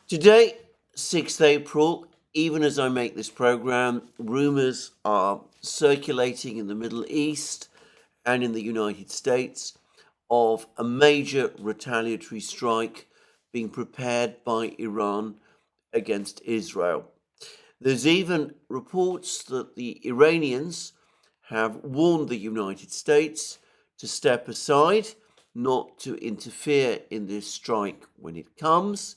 Today, 6th April, even as I make this program, rumors are circulating in the Middle East and in the United States of a major retaliatory strike being prepared by Iran against Israel. There's even reports that the Iranians have warned the United States to step aside, not to interfere in this strike when it comes,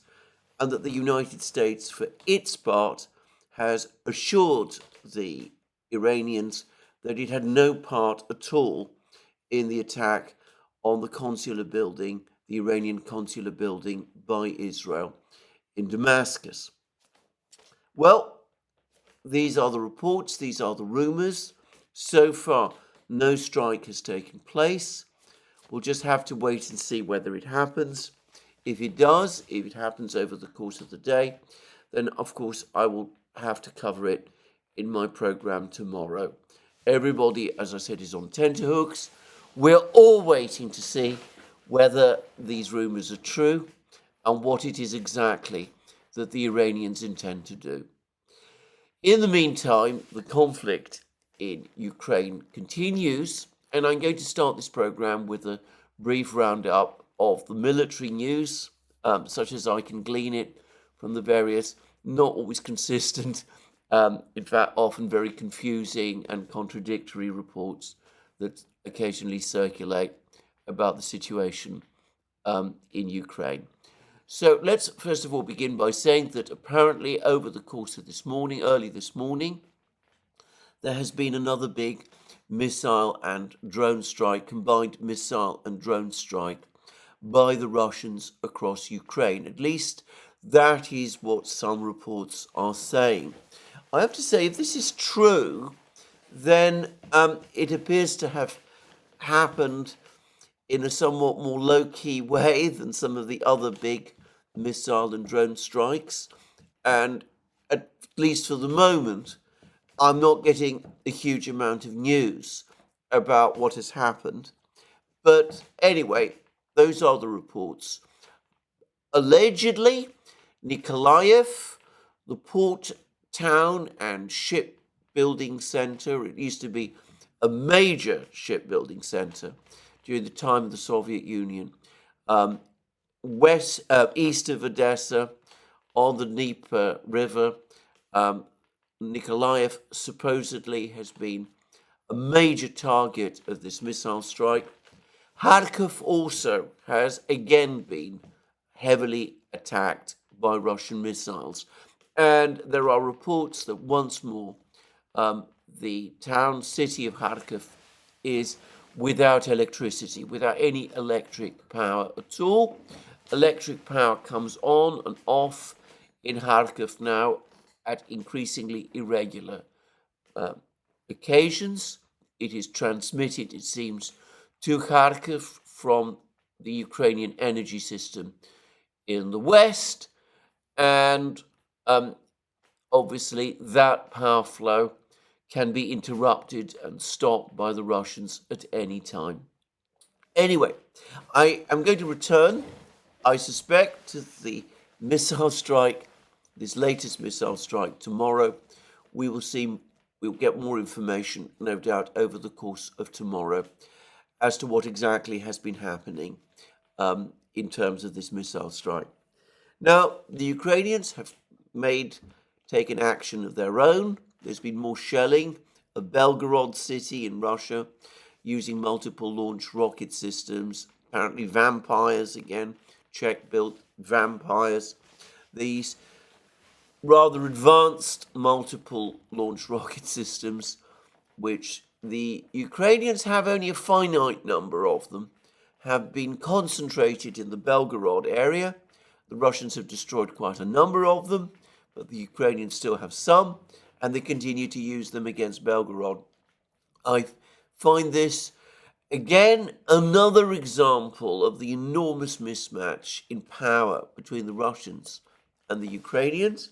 and that the United States, for its part, has assured the Iranians that it had no part at all in the attack on the consular building, the Iranian consular building by Israel in Damascus. Well, these are the reports, these are the rumors. So far, no strike has taken place. We'll just have to wait and see whether it happens. If it does, if it happens over the course of the day, then of course I will have to cover it in my program tomorrow. Everybody, as I said, is on tenterhooks. We're all waiting to see whether these rumors are true and what it is exactly that the Iranians intend to do. In the meantime, the conflict in Ukraine continues, and I'm going to start this program with a brief roundup of the military news, such as I can glean it from the various, not always consistent, in fact, often very confusing and contradictory reports that occasionally circulate about the situation in Ukraine. So let's first of all begin by saying that apparently over the course of this morning, early this morning, there has been another big missile and drone strike, combined missile and drone strike by the Russians across Ukraine. At least that is what some reports are saying. I have to say, if this is true, then it appears to have happened in a somewhat more low-key way than some of the other big missile and drone strikes. And at least for the moment, I'm not getting a huge amount of news about what has happened. But anyway, those are the reports. Allegedly, Nikolaev, the port town and shipbuilding center, it used to be a major shipbuilding center during the time of the Soviet Union, east of Odessa, on the Dnieper River. Nikolaev supposedly has been a major target of this missile strike. Kharkiv also has again been heavily attacked by Russian missiles. And there are reports that once more the city of Kharkiv is without electricity, without any electric power at all. Electric power comes on and off in Kharkiv now at increasingly irregular occasions. It is transmitted, it seems, to Kharkiv from the Ukrainian energy system in the west, and obviously that power flow can be interrupted and stopped by the Russians at any time. Anyway, I am going to return, I suspect, to the missile strike, this latest missile strike tomorrow. We'll get more information, no doubt, over the course of tomorrow as to what exactly has been happening in terms of this missile strike. Now, the Ukrainians have taken action of their own. There's been more shelling of Belgorod city in Russia using multiple launch rocket systems, apparently Vampires again, Czech-built Vampires. These rather advanced multiple launch rocket systems, which the Ukrainians have only a finite number of them, have been concentrated in the Belgorod area. The Russians have destroyed quite a number of them, but the Ukrainians still have some, and they continue to use them against Belgorod. I find this, again, another example of the enormous mismatch in power between the Russians and the Ukrainians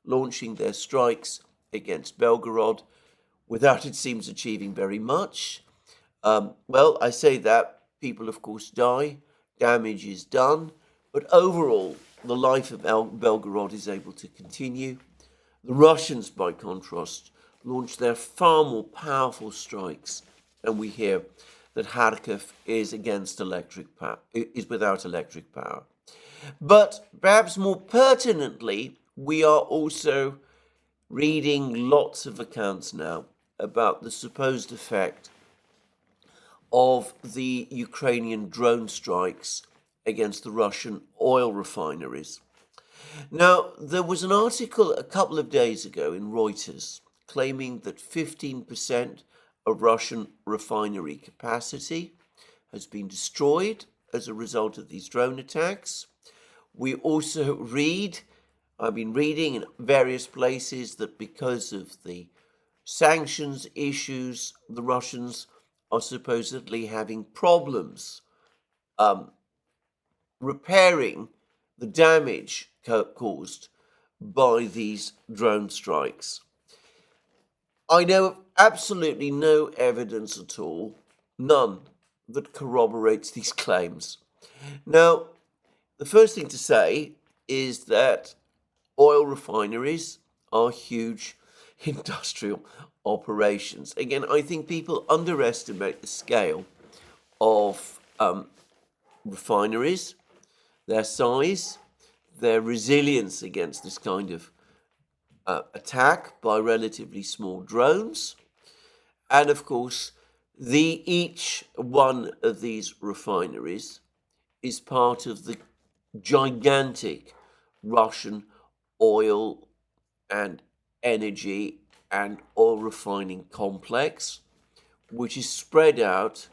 launching their strikes against Belgorod without, it seems, achieving very much. Well, I say that, people of course die, damage is done, but overall the life of Belgorod is able to continue. The Russians, by contrast, launched their far more powerful strikes, and we hear that Kharkiv is without electric power. But perhaps more pertinently, we are also reading lots of accounts now about the supposed effect of the Ukrainian drone strikes against the Russian oil refineries. Now, there was an article a couple of days ago in Reuters claiming that 15% of Russian refinery capacity has been destroyed as a result of these drone attacks. We also I've been reading in various places that because of the sanctions issues, the Russians are supposedly having problems repairing the damage caused by these drone strikes. I know of absolutely no evidence at all, none, that corroborates these claims. Now, the first thing to say is that oil refineries are huge industrial operations. Again, I think people underestimate the scale of refineries, their size, their resilience against this kind of attack by relatively small drones. And of course, each one of these refineries is part of the gigantic Russian oil and energy and oil refining complex, which is spread out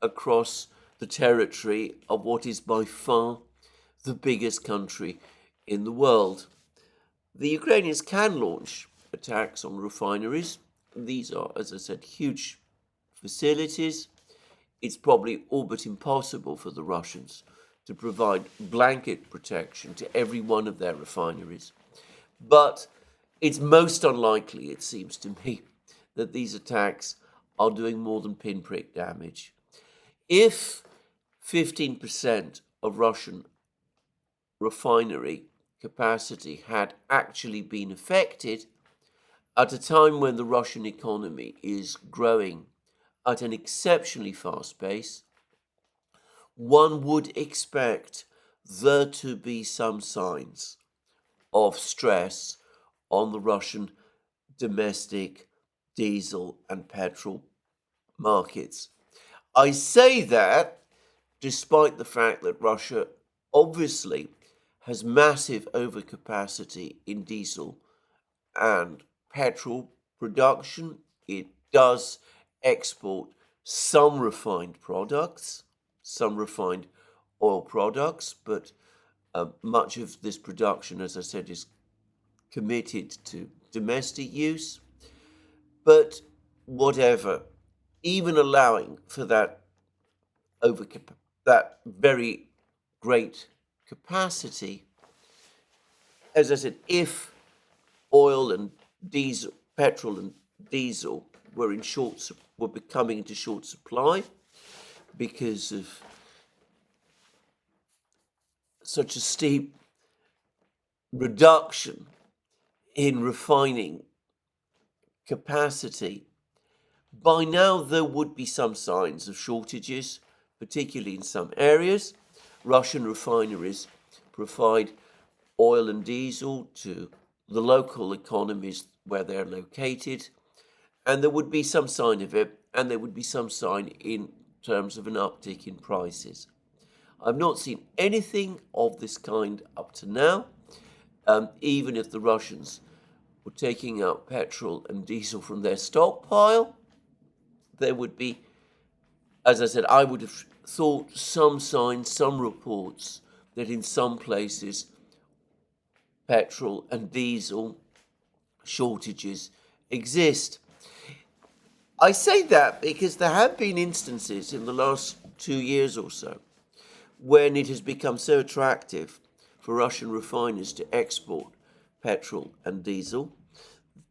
across the territory of what is by far the biggest country in the world. The Ukrainians can launch attacks on refineries. These are, as I said, huge facilities. It's probably all but impossible for the Russians to provide blanket protection to every one of their refineries. But it's most unlikely, it seems to me, that these attacks are doing more than pinprick damage. If 15% of Russian refinery capacity had actually been affected at a time when the Russian economy is growing at an exceptionally fast pace, one would expect there to be some signs of stress on the Russian domestic diesel and petrol markets. I say that despite the fact that Russia obviously has massive overcapacity in diesel and petrol production. It does export some refined products, some refined oil products, but much of this production, as I said, is committed to domestic use. But whatever, even allowing for that very great capacity, as I said, if oil and diesel, petrol and diesel were becoming into short supply because of such a steep reduction in refining capacity, by now there would be some signs of shortages, particularly in some areas. Russian refineries provide oil and diesel to the local economies where they're located, and there would be some sign of it, and there would be some sign in terms of an uptick in prices. I've not seen anything of this kind up to now. Even if the Russians were taking out petrol and diesel from their stockpile, there would be, as I said, I would have thought some signs, some reports that in some places petrol and diesel shortages exist. I say that because there have been instances in the last 2 years or so when it has become so attractive for Russian refiners to export petrol and diesel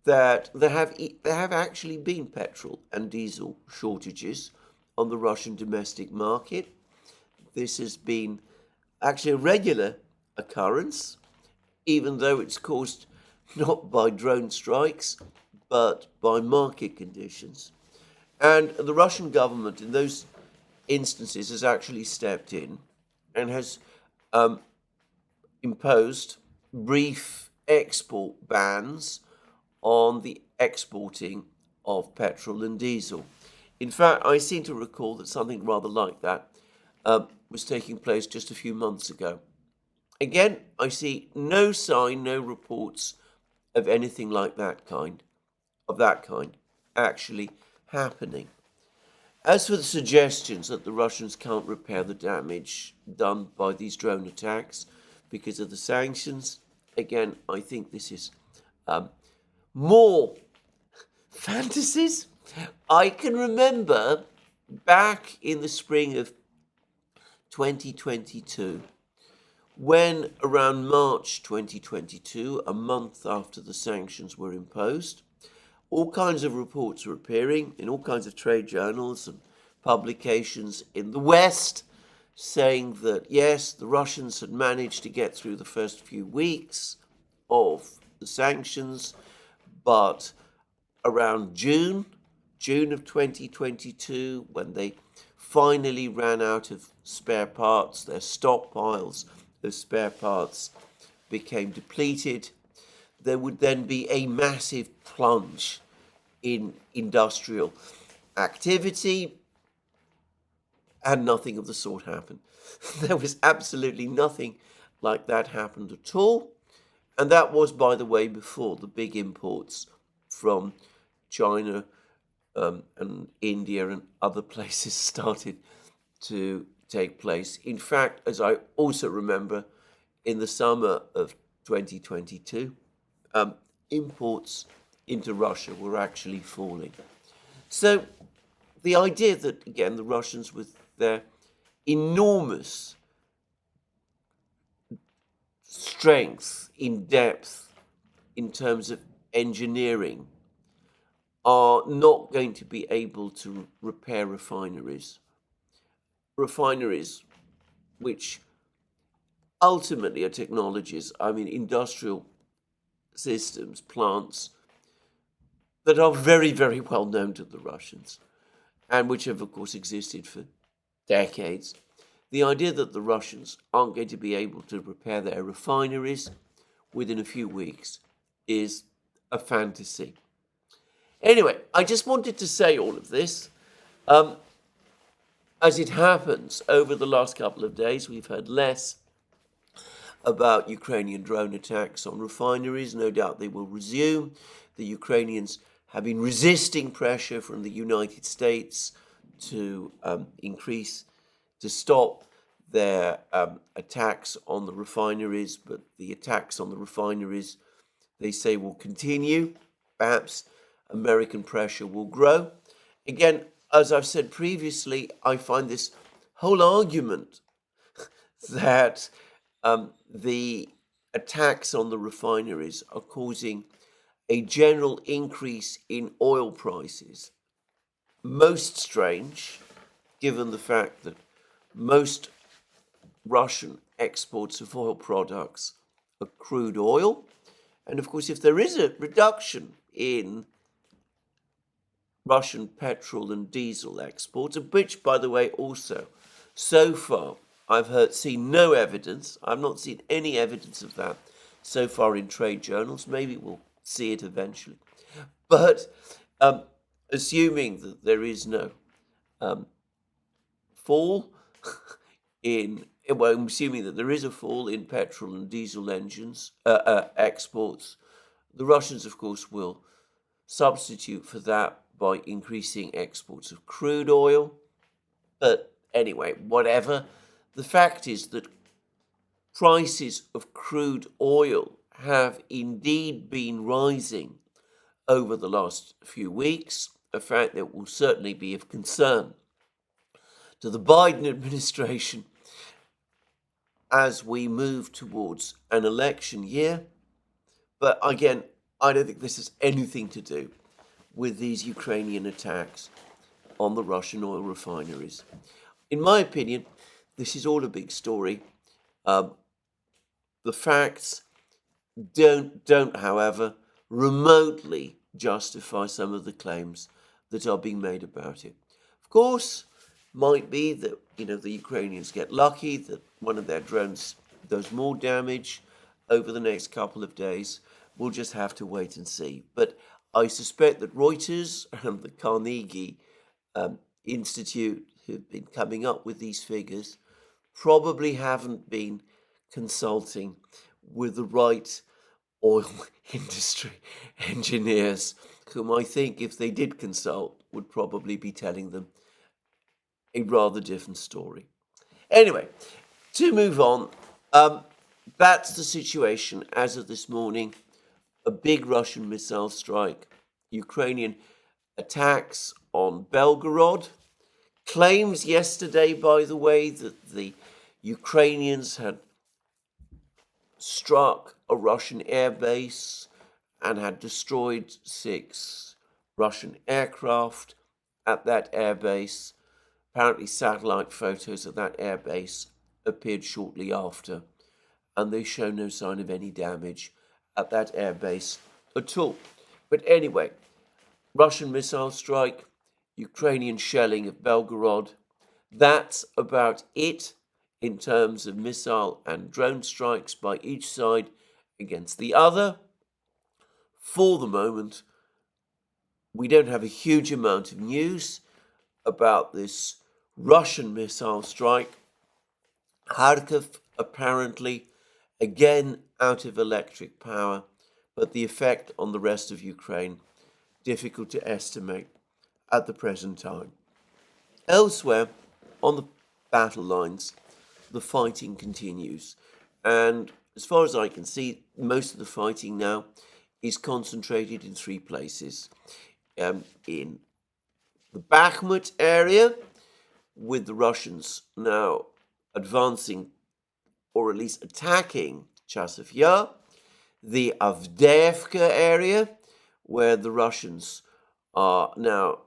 that there have actually been petrol and diesel shortages on the Russian domestic market. This has been actually a regular occurrence, even though it's caused not by drone strikes, but by market conditions. And the Russian government in those instances has actually stepped in and has imposed brief export bans on the exporting of petrol and diesel. In fact, I seem to recall that something rather like that was taking place just a few months ago. Again, I see no sign, no reports of anything like that kind, actually happening. As for the suggestions that the Russians can't repair the damage done by these drone attacks because of the sanctions, again, I think this is more fantasies. I can remember back in the spring of 2022, when around March 2022, a month after the sanctions were imposed, all kinds of reports were appearing in all kinds of trade journals and publications in the West saying that, yes, the Russians had managed to get through the first few weeks of the sanctions, but around June of 2022, when they finally ran out of spare parts, their stockpiles of spare parts became depleted, there would then be a massive plunge in industrial activity, and nothing of the sort happened. There was absolutely nothing like that happened at all, and that was, by the way, before the big imports from China and India and other places started to take place. In fact, as I also remember, in the summer of 2022, imports into Russia were actually falling. So the idea that, again, the Russians, with their enormous strength in depth in terms of engineering, are not going to be able to repair refineries. Refineries which ultimately are technologies, industrial systems, plants that are very, very well known to the Russians and which have, of course, existed for decades. The idea that the Russians aren't going to be able to repair their refineries within a few weeks is a fantasy. Anyway, I just wanted to say all of this. As it happens, over the last couple of days, we've heard less about Ukrainian drone attacks on refineries. No doubt they will resume. The Ukrainians have been resisting pressure from the United States to stop their attacks on the refineries, but the attacks on the refineries, they say, will continue. Perhaps American pressure will grow. Again, as I've said previously, I find this whole argument that the attacks on the refineries are causing a general increase in oil prices most strange, given the fact that most Russian exports of oil products are crude oil. And of course, if there is a reduction in Russian petrol and diesel exports, of which, by the way, also, so far, I've seen no evidence. I've not seen any evidence of that so far in trade journals. Maybe we'll see it eventually. But assuming that there is no fall assuming that there is a fall in petrol and diesel engines exports, the Russians, of course, will substitute for that by increasing exports of crude oil. But anyway, whatever. The fact is that prices of crude oil have indeed been rising over the last few weeks, a fact that will certainly be of concern to the Biden administration as we move towards an election year. But again, I don't think this has anything to do with these Ukrainian attacks on the Russian oil refineries. In my opinion, this is all a big story. The facts don't, however, remotely justify some of the claims that are being made about it. Of course, might be that the Ukrainians get lucky, that one of their drones does more damage over the next couple of days. We'll just have to wait and see. But I suspect that Reuters and the Carnegie Institute, who've been coming up with these figures, probably haven't been consulting with the right oil industry engineers, whom I think, if they did consult, would probably be telling them a rather different story. Anyway, to move on, that's the situation as of this morning. A big Russian missile strike, Ukrainian attacks on Belgorod, claims yesterday, by the way, that the Ukrainians had struck a Russian airbase and had destroyed 6 Russian aircraft at that airbase. Apparently, satellite photos of that airbase appeared shortly after, and they show no sign of any damage at that airbase at all. But anyway, Russian missile strike, Ukrainian shelling of Belgorod. That's about it in terms of missile and drone strikes by each side against the other. For the moment, we don't have a huge amount of news about this Russian missile strike. Kharkiv apparently again out of electric power, but the effect on the rest of Ukraine difficult to estimate at the present time. Elsewhere on the battle lines, the fighting continues, and as far as I can see, most of the fighting now is concentrated in 3 places. In the Bakhmut area, with the Russians now advancing, or at least attacking, Chasov Yar, the Avdiivka area, where the Russians are now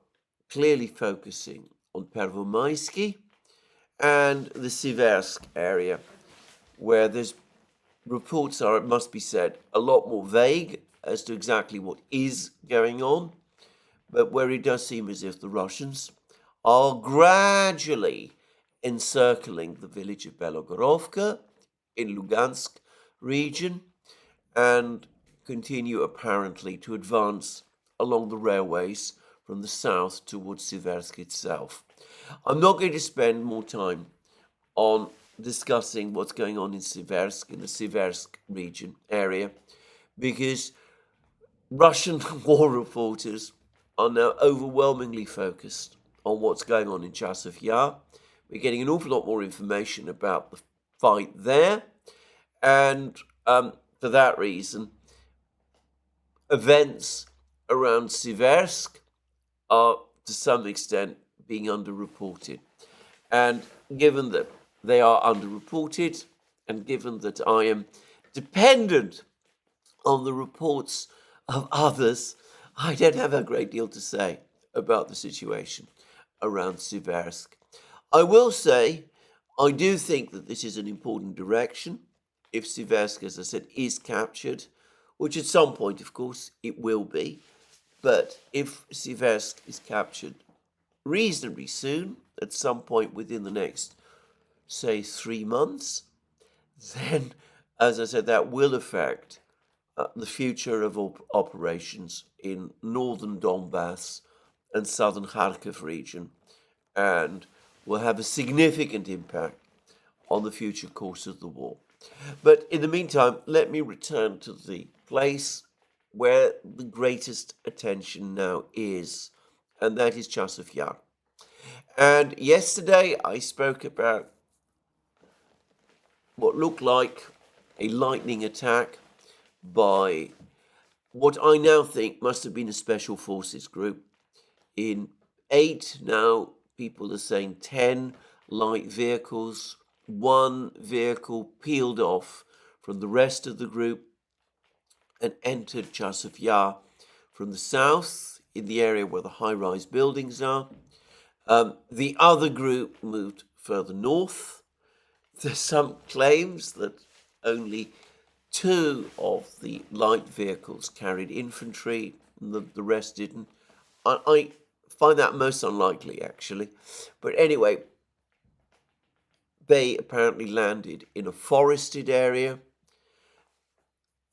clearly focusing on Pervomaisky, and the Siversk area, where there's reports are, it must be said, a lot more vague as to exactly what is going on, but where it does seem as if the Russians are gradually encircling the village of Belogorovka in Lugansk region and continue apparently to advance along the railways from the south towards Siversk itself. I'm not going to spend more time on discussing what's going on in Siversk, in the Siversk region area, because Russian war reporters are now overwhelmingly focused on what's going on in Chasov Yar. We're getting an awful lot more information about the fight there, and for that reason, events around Siversk are to some extent being underreported. And given that they are underreported, and given that I am dependent on the reports of others, I don't have a great deal to say about the situation around Siversk. I will say, I do think that this is an important direction. If Siversk, as I said, is captured, which at some point, of course, it will be, but if Siversk is captured reasonably soon, at some point within the next, say, 3 months, then, as I said, that will affect the future of operations in northern Donbass and southern Kharkiv region, and will have a significant impact on the future course of the war. But in the meantime, let me return to the place where the greatest attention now is, and that is Chasov Yar. And yesterday I spoke about what looked like a lightning attack by what I now think must have been a special forces group. In 8, now people are saying 10 light vehicles, 1 vehicle peeled off from the rest of the group and entered Chasov Yar from the south in the area where the high-rise buildings are. The other group moved further north. There's some claims that only Two of the light vehicles carried infantry, and the rest didn't. I find that most unlikely, actually. But anyway, they apparently landed in a forested area.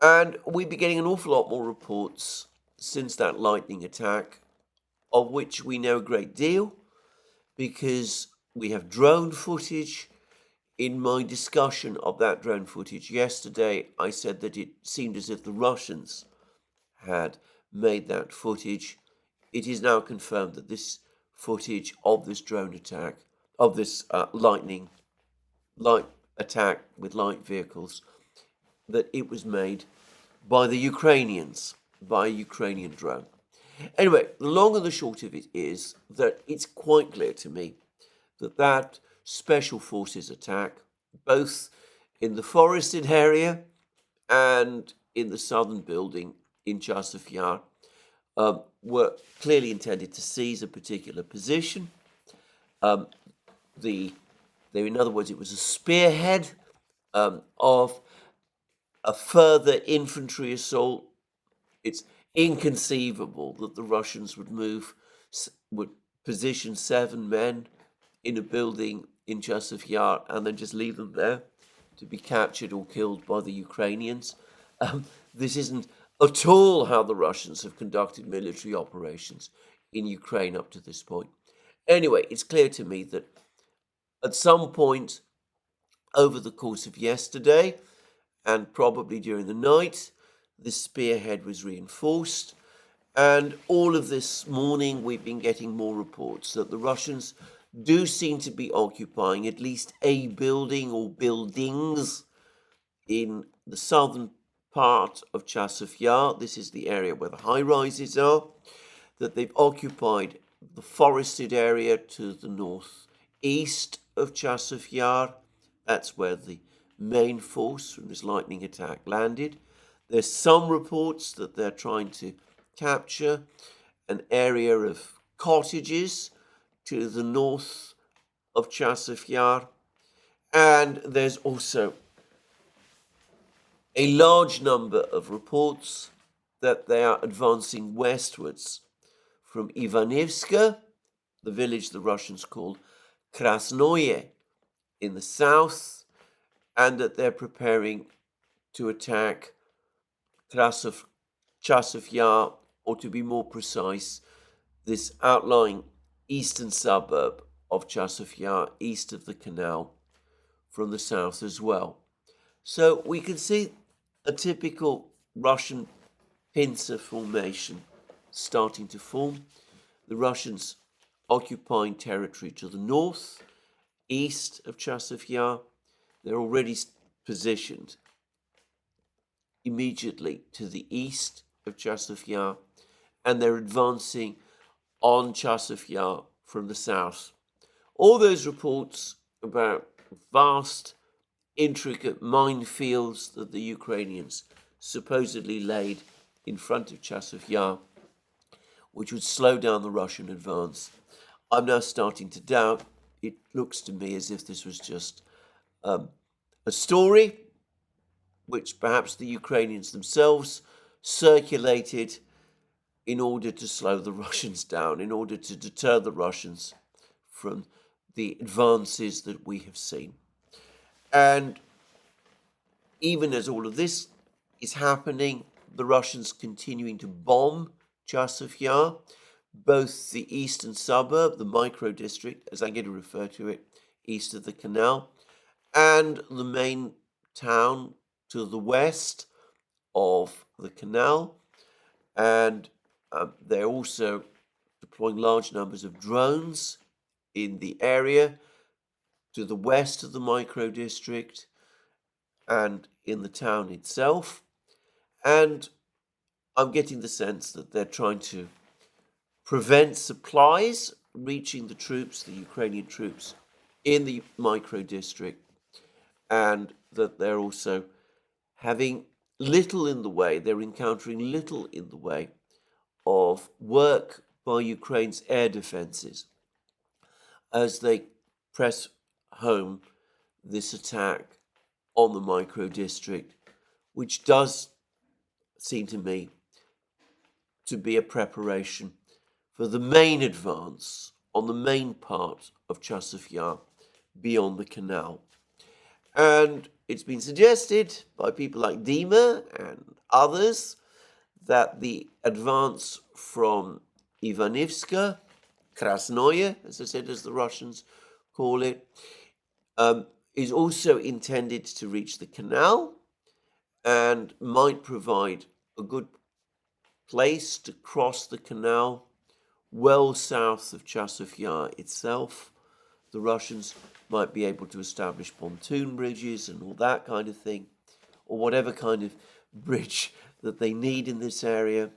And we've been getting an awful lot more reports since that lightning attack, of which we know a great deal, because we have drone footage. In my discussion of that drone footage yesterday, I said that it seemed as if the Russians had made that footage. It is now confirmed that this footage of this drone attack, of this light attack with light vehicles, that it was made by the Ukrainians, by a Ukrainian drone. Anyway, the long and the short of it is that it's quite clear to me that that special forces attack, both in the forested area and in the southern building in Chasov Yar, were clearly intended to seize a particular position. In other words, it was a spearhead of a further infantry assault. It's inconceivable that the Russians would position 7 men in a building in Chasov Yar and then just leave them there to be captured or killed by the Ukrainians. This isn't at all how the Russians have conducted military operations in Ukraine up to this point. Anyway, it's clear to me that at some point over the course of yesterday, and probably during the night, the spearhead was reinforced. And all of this morning, we've been getting more reports that the Russians do seem to be occupying at least a building or buildings in the southern part of Chasov Yar. This is the area where the high-rises are. That they've occupied the forested area to the northeast of Chasov Yar. That's where the main force from this lightning attack landed. There's some reports that they're trying to capture an area of cottages to the north of Chasov Yar. And there's also a large number of reports that they are advancing westwards from Ivanivska, the village the Russians called Krasnoye, in the south, and that they're preparing to attack Chasov Yar, or to be more precise, this outlying eastern suburb of Chasov Yar, east of the canal, from the south as well. So we can see a typical Russian pincer formation starting to form. The Russians occupying territory to the north, east of Chasov Yar. They're already positioned immediately to the east of Chasov Yar, and they're advancing on Chasov Yar from the south. All those reports about vast, intricate minefields that the Ukrainians supposedly laid in front of Chasov Yar, which would slow down the Russian advance, I'm now starting to doubt. It looks to me as if this was just a story which perhaps the Ukrainians themselves circulated in order to slow the Russians down, in order to deter the Russians from the advances that we have seen. And even as all of this is happening, the Russians continuing to bomb Chasov Yar, both the eastern suburb, the micro-district, as I'm going to refer to it, east of the canal, and the main town to the west of the canal. And they're also deploying large numbers of drones in the area to the west of the micro-district and in the town itself. And I'm getting the sense that they're trying to prevent supplies reaching the troops, the Ukrainian troops, in the micro-district, and that they're also having little in the way, they're encountering little in the way of work by Ukraine's air defenses as they press home this attack on the micro-district, which does seem to me to be a preparation for the main advance on the main part of Chasov Yar beyond the canal. And it's been suggested by people like Dima and others that the advance from Ivanivska, Krasnoye, as I said, as the Russians call it, is also intended to reach the canal and might provide a good place to cross the canal well south of Chasov Yar itself. The Russians might be able to establish pontoon bridges and all that kind of thing, or whatever kind of bridge that they need in this area,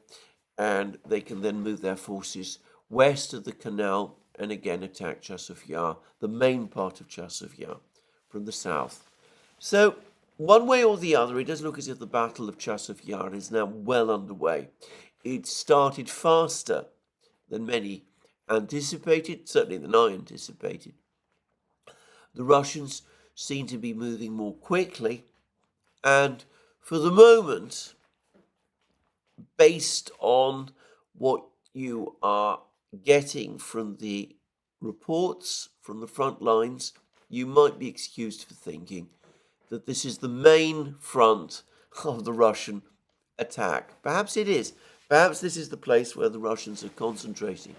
and they can then move their forces west of the canal and again attack Chasov Yar, the main part of Chasov Yar, from the south. So, one way or the other, it does look as if the Battle of Chasov Yar is now well underway. It started faster than many anticipated, certainly than I anticipated. The Russians seem to be moving more quickly, and for the moment, based on what you are getting from the reports from the front lines, you might be excused for thinking that this is the main front of the Russian attack. Perhaps it is. Perhaps this is the place where the Russians are concentrating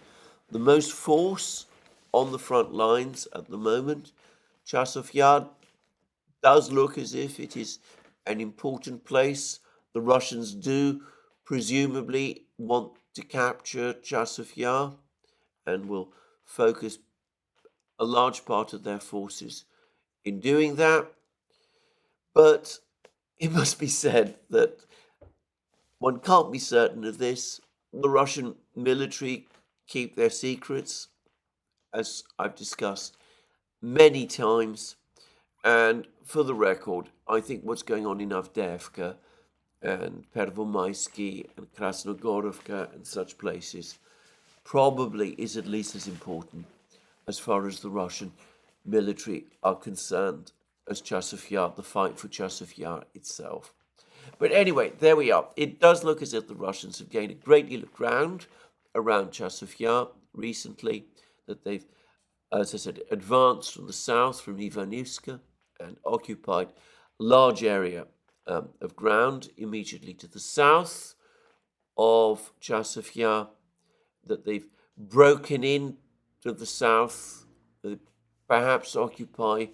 the most force on the front lines at the moment. Chasov Yar does look as if it is an important place. The Russians do presumably want to capture Chasov Yar and will focus a large part of their forces in doing that. But it must be said that one can't be certain of this. The Russian military keep their secrets, as I've discussed many times. And for the record, I think what's going on in Avdiivka and Pervomaisky and Krasnogorovka and such places probably is at least as important as far as the Russian military are concerned as Chasov Yar, the fight for Chasov Yar itself. But anyway, there we are. It does look as if the Russians have gained a great deal of ground around Chasov Yar recently, that they've, as I said, advanced from the south, from Ivanivska, and occupied a large area of ground immediately to the south of Chasov Yar, that they've broken in to the south, perhaps occupy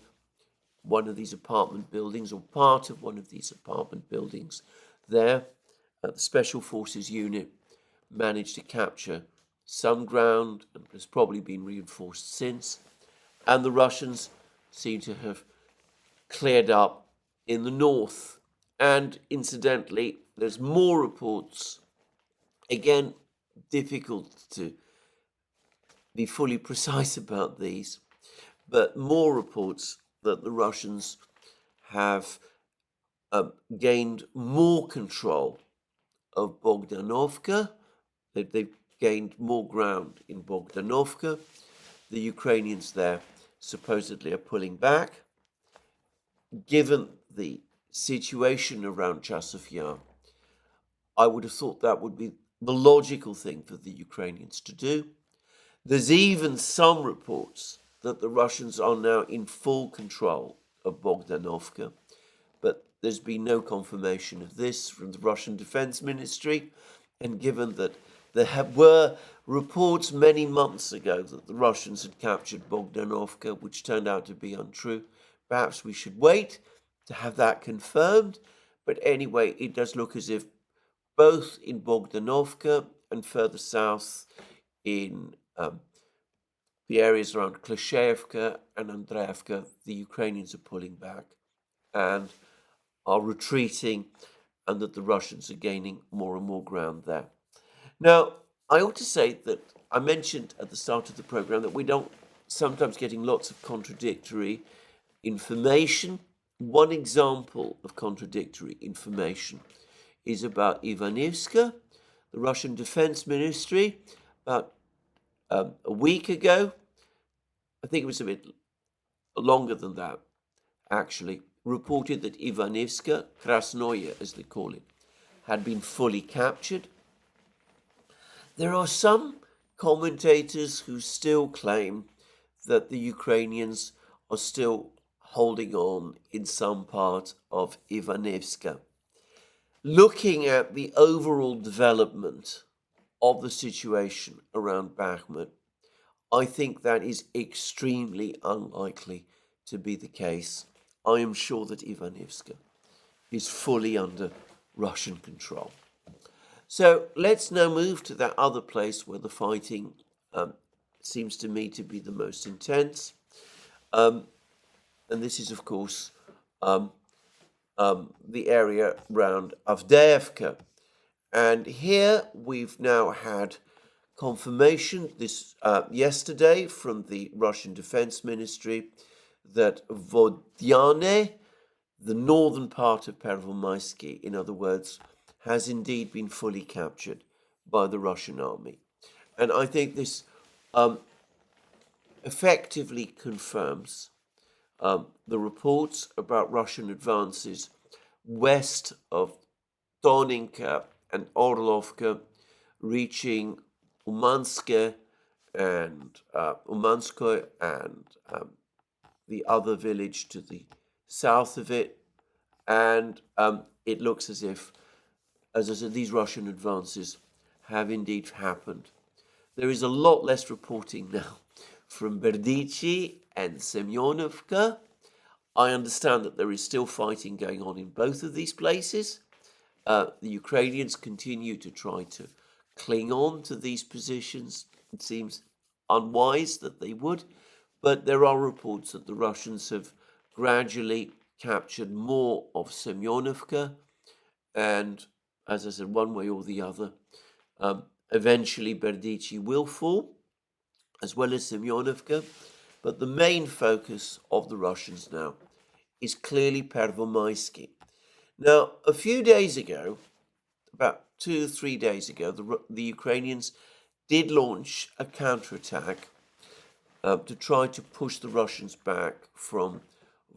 one of these apartment buildings or part of one of these apartment buildings there. The Special Forces unit managed to capture some ground and has probably been reinforced since. And the Russians seem to have cleared up in the north. And incidentally, there's more reports, again, difficult to be fully precise about these, but more reports that the Russians have gained more control of Bogdanovka, that they've gained more ground in Bogdanovka. The Ukrainians there supposedly are pulling back. Given the situation around Chasov Yar, I would have thought that would be the logical thing for the Ukrainians to do. There's even some reports that the Russians are now in full control of Bogdanovka, but there's been no confirmation of this from the Russian Defense Ministry. And given that there were reports many months ago that the Russians had captured Bogdanovka, which turned out to be untrue, perhaps we should wait to have that confirmed. But anyway, it does look as if both in Bogdanovka and further south in the areas around Klishevka and Andreevka, the Ukrainians are pulling back and are retreating, and that the Russians are gaining more and more ground there. Now, I ought to say that I mentioned at the start of the program that we don't sometimes getting lots of contradictory information. One example of contradictory information is about Ivanivska. The Russian Defense Ministry, about a week ago, I think it was a bit longer than that, actually, reported that Ivanivska, Krasnoye as they call it, had been fully captured. There are some commentators who still claim that the Ukrainians are still holding on in some part of Ivanivska. Looking at the overall development of the situation around Bakhmut, I think that is extremely unlikely to be the case. I am sure that Ivanivska is fully under Russian control. So let's now move to that other place where the fighting seems to me to be the most intense. And this is, of course, the area around Avdiivka. And here we've now had confirmation this yesterday from the Russian Defense Ministry that Vodyane, the northern part of Pervomaisky, in other words, has indeed been fully captured by the Russian army. And I think this effectively confirms the reports about Russian advances west of Toninka and Orlovka, reaching Umanskoye and the other village to the south of it. And it looks as if, as I said, these Russian advances have indeed happened. There is a lot less reporting now from Berdichi and Semyonovka. I understand that there is still fighting going on in both of these places. The Ukrainians continue to try to cling on to these positions. It seems unwise that they would, but there are reports that the Russians have gradually captured more of Semyonovka, and as I said, one way or the other, eventually Berdichi will fall, as well as Semyonovka. But the main focus of the Russians now is clearly Pervomaisky. Now, a few days ago, about 2 or 3 days ago, the Ukrainians did launch a counterattack to try to push the Russians back from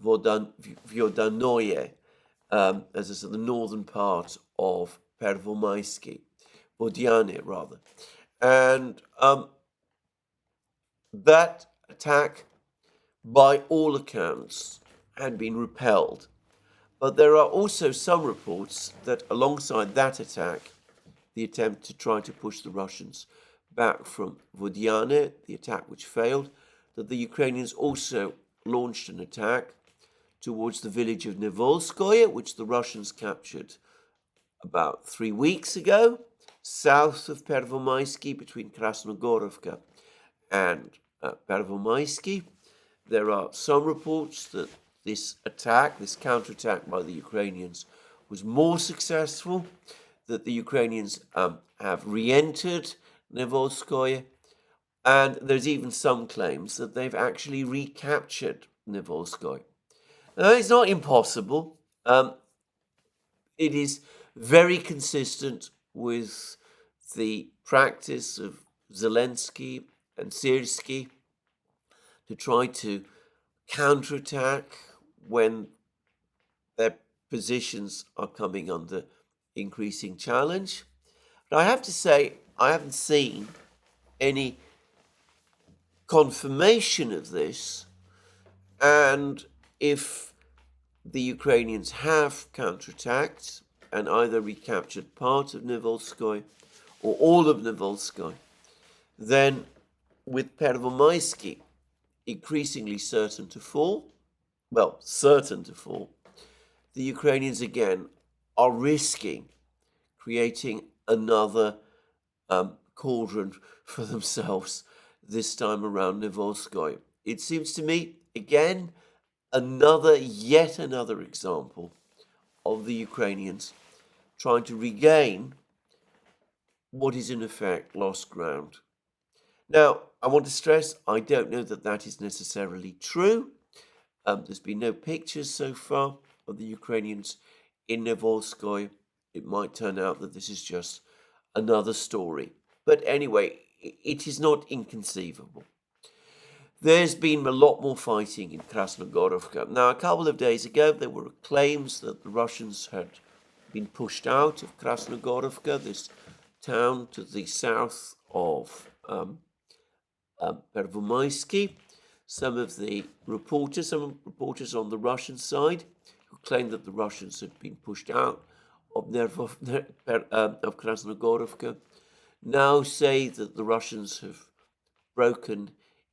Vyodanoye, as I said, the northern part of Pervomaisky, Vodyane rather. And that attack, by all accounts, had been repelled. But there are also some reports that alongside that attack, the attempt to try to push the Russians back from Vodyane, the attack which failed, that the Ukrainians also launched an attack towards the village of Nivolskoye, which the Russians captured about 3 weeks ago, south of Pervomaisky, between Krasnogorovka and Pervomaisky. There are some reports that this attack, this counterattack by the Ukrainians, was more successful, that the Ukrainians have re-entered Nivolskoye, and there's even some claims that they've actually recaptured Nivolskoye. Now, it's not impossible. It is very consistent with the practice of Zelensky and Syrsky to try to counterattack when their positions are coming under increasing challenge. But I have to say, I haven't seen any confirmation of this, and if the Ukrainians have counterattacked and either recaptured part of Nivolskoye or all of Nivolskoye, then with Pervomaisky increasingly certain to fall, the Ukrainians again are risking creating another cauldron for themselves, this time around Nivolskoye. It seems to me, again, yet another example of the Ukrainians trying to regain what is in effect lost ground. Now, I want to stress, I don't know that that is necessarily true. There's been no pictures so far of the Ukrainians in Nivolskoye. It might turn out that this is just another story. But anyway, it is not inconceivable. there's been a lot more fighting in Krasnogorovka. Now, a couple of days ago, there were claims that the Russians had been pushed out of Krasnogorovka, this town to the south of Pervomaisky. Some reporters on the Russian side, who claimed that the Russians had been pushed out of Krasnogorovka, now say that the Russians have broken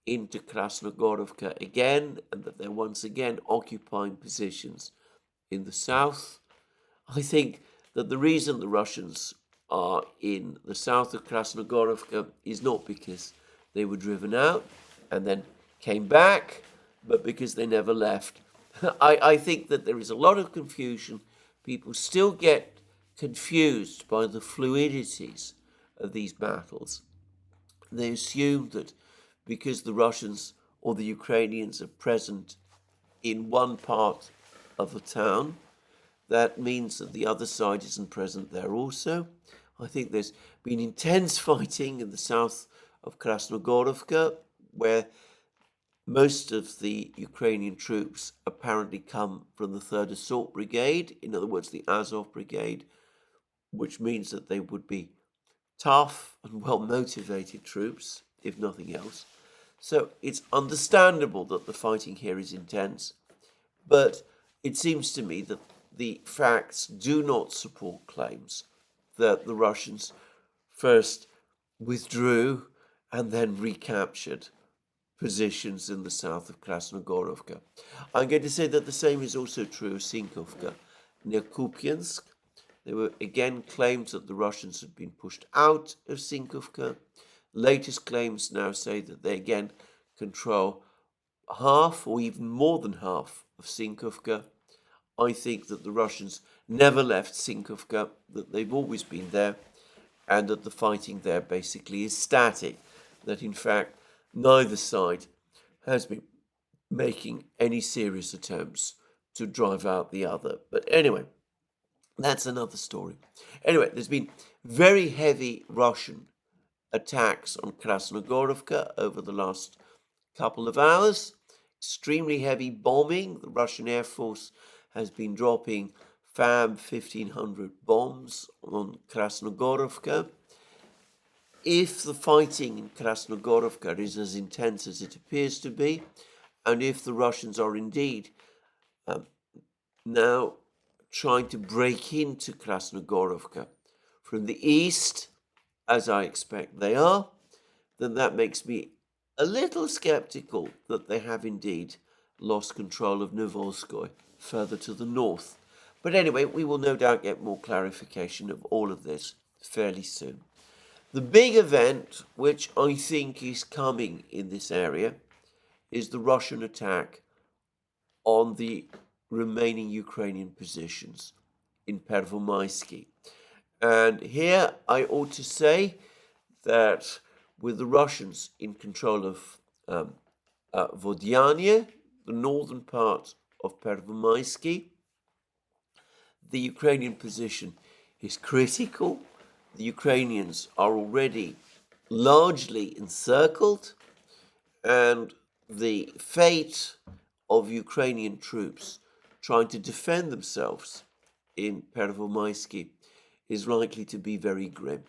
into Krasnogorovka again, and that they're once again occupying positions in the south. I think that the reason the Russians are in the south of Krasnogorovka is not because they were driven out and then came back, but because they never left. I think that there is a lot of confusion. People still get confused by the fluidities of these battles. They assume that because the Russians or the Ukrainians are present in one part of a town, that means that the other side isn't present there also. I think there's been intense fighting in the south of Krasnogorovka, where most of the Ukrainian troops apparently come from the 3rd Assault Brigade, in other words, the Azov Brigade, which means that they would be tough and well-motivated troops, if nothing else. So it's understandable that the fighting here is intense, but it seems to me that the facts do not support claims that the Russians first withdrew and then recaptured positions in the south of Krasnogorovka. I'm going to say that the same is also true of Sinkovka near Kupiansk. There were again claims that the Russians had been pushed out of Sinkovka. Latest claims now say that they again control half or even more than half of Sinkovka. I think that the Russians never left Sinkovka, that they've always been there, and that the fighting there basically is static, that in fact neither side has been making any serious attempts to drive out the other. But anyway, that's another story. Anyway, there's been very heavy Russian attacks on Krasnogorovka over the last couple of hours. Extremely heavy bombing. The Russian Air Force has been dropping FAB 1500 bombs on Krasnogorovka. If the fighting in Krasnogorovka is as intense as it appears to be, and if the Russians are indeed now trying to break into Krasnogorovka from the east, as I expect they are, then that makes me a little skeptical that they have indeed lost control of Novoskoye further to the north. But anyway, we will no doubt get more clarification of all of this fairly soon. The big event, which I think is coming in this area, is the Russian attack on the remaining Ukrainian positions in Pervomaisky. And here I ought to say that with the Russians in control of Vodyane, the northern part of Pervomaisky, the Ukrainian position is critical. The Ukrainians are already largely encircled, and the fate of Ukrainian troops trying to defend themselves in Pervomaisky is likely to be very grim.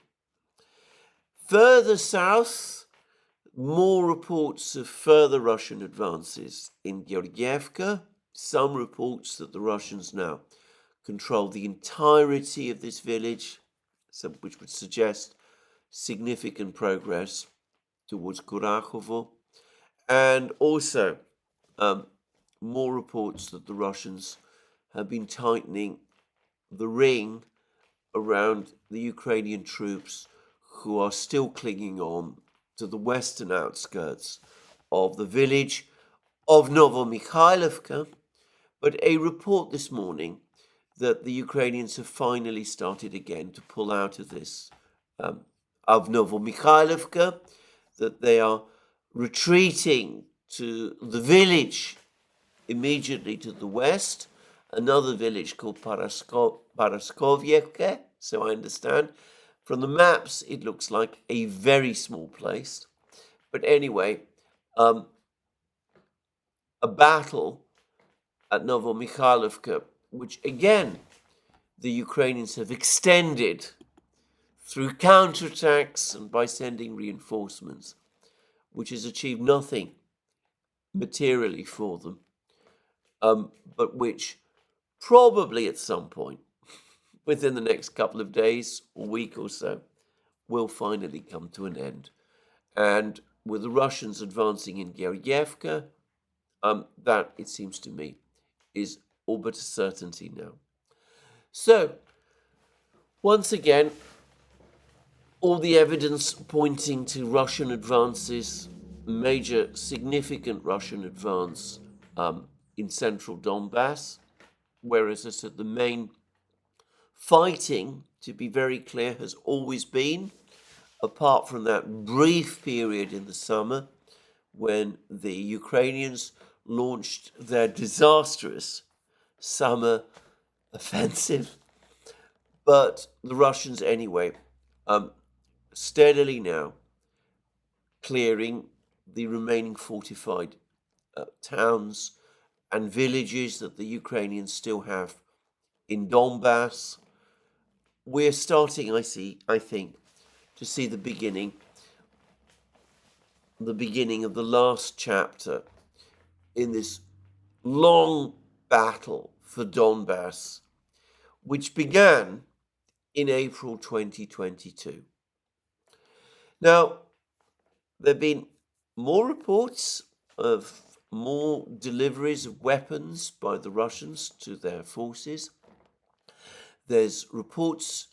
Further south, more reports of further Russian advances in Georgievka. Some reports that the Russians now control the entirety of this village, which would suggest significant progress towards Kurakhovo. And also more reports that the Russians have been tightening the ring around the Ukrainian troops who are still clinging on to the western outskirts of the village of Novomikhailivka. But a report this morning that the Ukrainians have finally started again to pull out of this, of Novomikhailivka, that they are retreating to the village immediately to the west, another village called Paraskovivka, so I understand. From the maps, it looks like a very small place. But anyway, a battle at Novomikhailivka, which again the Ukrainians have extended through counterattacks and by sending reinforcements, which has achieved nothing materially for them, but which probably at some point within the next couple of days or week or so will finally come to an end. And with the Russians advancing in Georgievka, that, it seems to me, is all but a certainty now. So, once again, all the evidence pointing to Russian advances, major significant Russian advance in central Donbass, whereas I said the main fighting, to be very clear, has always been, apart from that brief period in the summer when the Ukrainians launched their disastrous summer offensive. But the Russians, anyway, steadily now clearing the remaining fortified towns and villages that the Ukrainians still have in Donbass. We're starting, I think, to see the beginning of the last chapter in this long battle for Donbass, which began in April 2022. Now, there have been more reports of more deliveries of weapons by the Russians to their forces. There's reports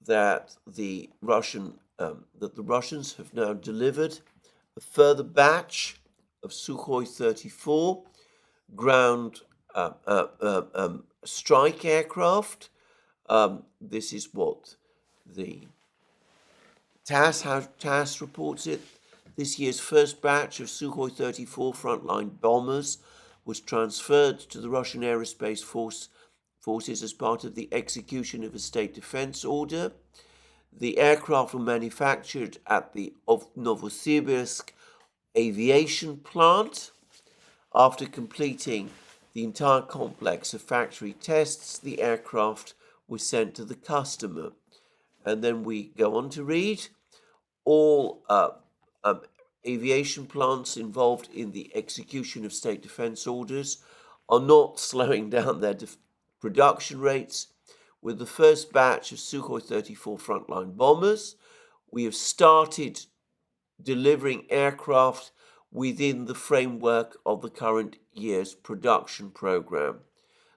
that the Russians have now delivered a further batch of Sukhoi 34 ground strike aircraft. This is what the TASS reports it. This year's first batch of Sukhoi 34 frontline bombers was transferred to the Russian Aerospace Forces as part of the execution of a state defense order. The aircraft were manufactured at the Novosibirsk aviation plant. After completing the entire complex of factory tests, the aircraft was sent to the customer. And then we go on to read, all aviation plants involved in the execution of state defense orders are not slowing down their production rates. With the first batch of Sukhoi 34 frontline bombers, we have started delivering aircraft within the framework of the current year's production program.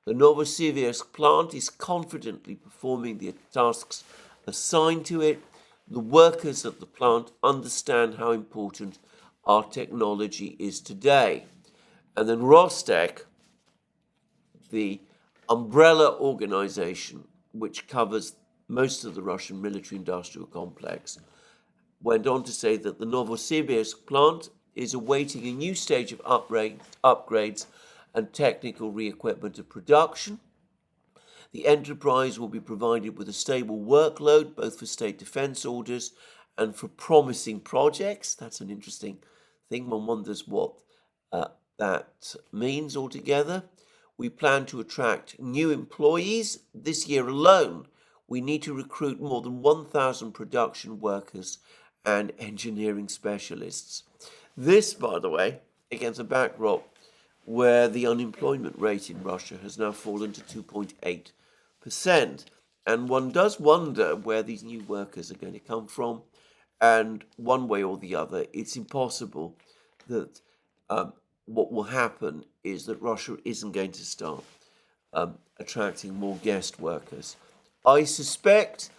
The Novosibirsk plant is confidently performing the tasks assigned to it. The workers at the plant understand how important our technology is today. And then Rostec, the umbrella organization which covers most of the Russian military-industrial complex, went on to say that the Novosibirsk plant is awaiting a new stage of upgrades and technical re-equipment of production. The enterprise will be provided with a stable workload, both for state defense orders and for promising projects. That's an interesting thing. One wonders what that means altogether. We plan to attract new employees. This year alone, we need to recruit more than 1,000 production workers and engineering specialists. This, by the way, against a backdrop where the unemployment rate in Russia has now fallen to 2.8%. And one does wonder where these new workers are going to come from. And one way or the other, it's impossible that what will happen is that Russia isn't going to start attracting more guest workers. I suspect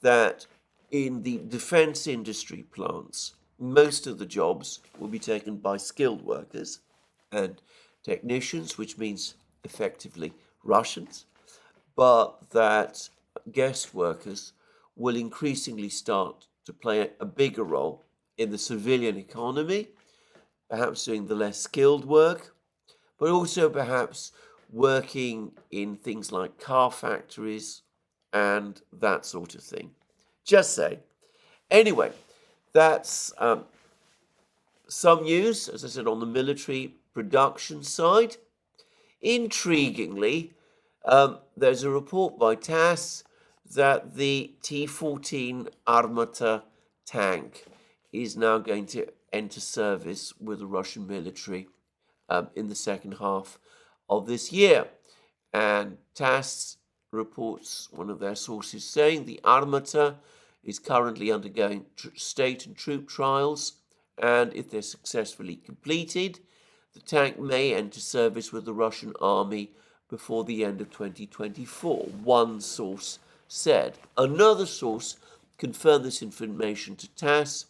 that in the defense industry plants, most of the jobs will be taken by skilled workers and technicians, which means effectively Russians, but that guest workers will increasingly start to play a bigger role in the civilian economy, perhaps doing the less skilled work, but also perhaps working in things like car factories and that sort of thing. Just say. Anyway, that's some news, as I said, on the military production side. Intriguingly, there's a report by TASS that the T-14 Armata tank is now going to enter service with the Russian military in the second half of this year. And TASS reports one of their sources saying the Armata is currently undergoing state and troop trials, and if they're successfully completed, the tank may enter service with the Russian army before the end of 2024, one source said. Another source confirmed this information to TASS,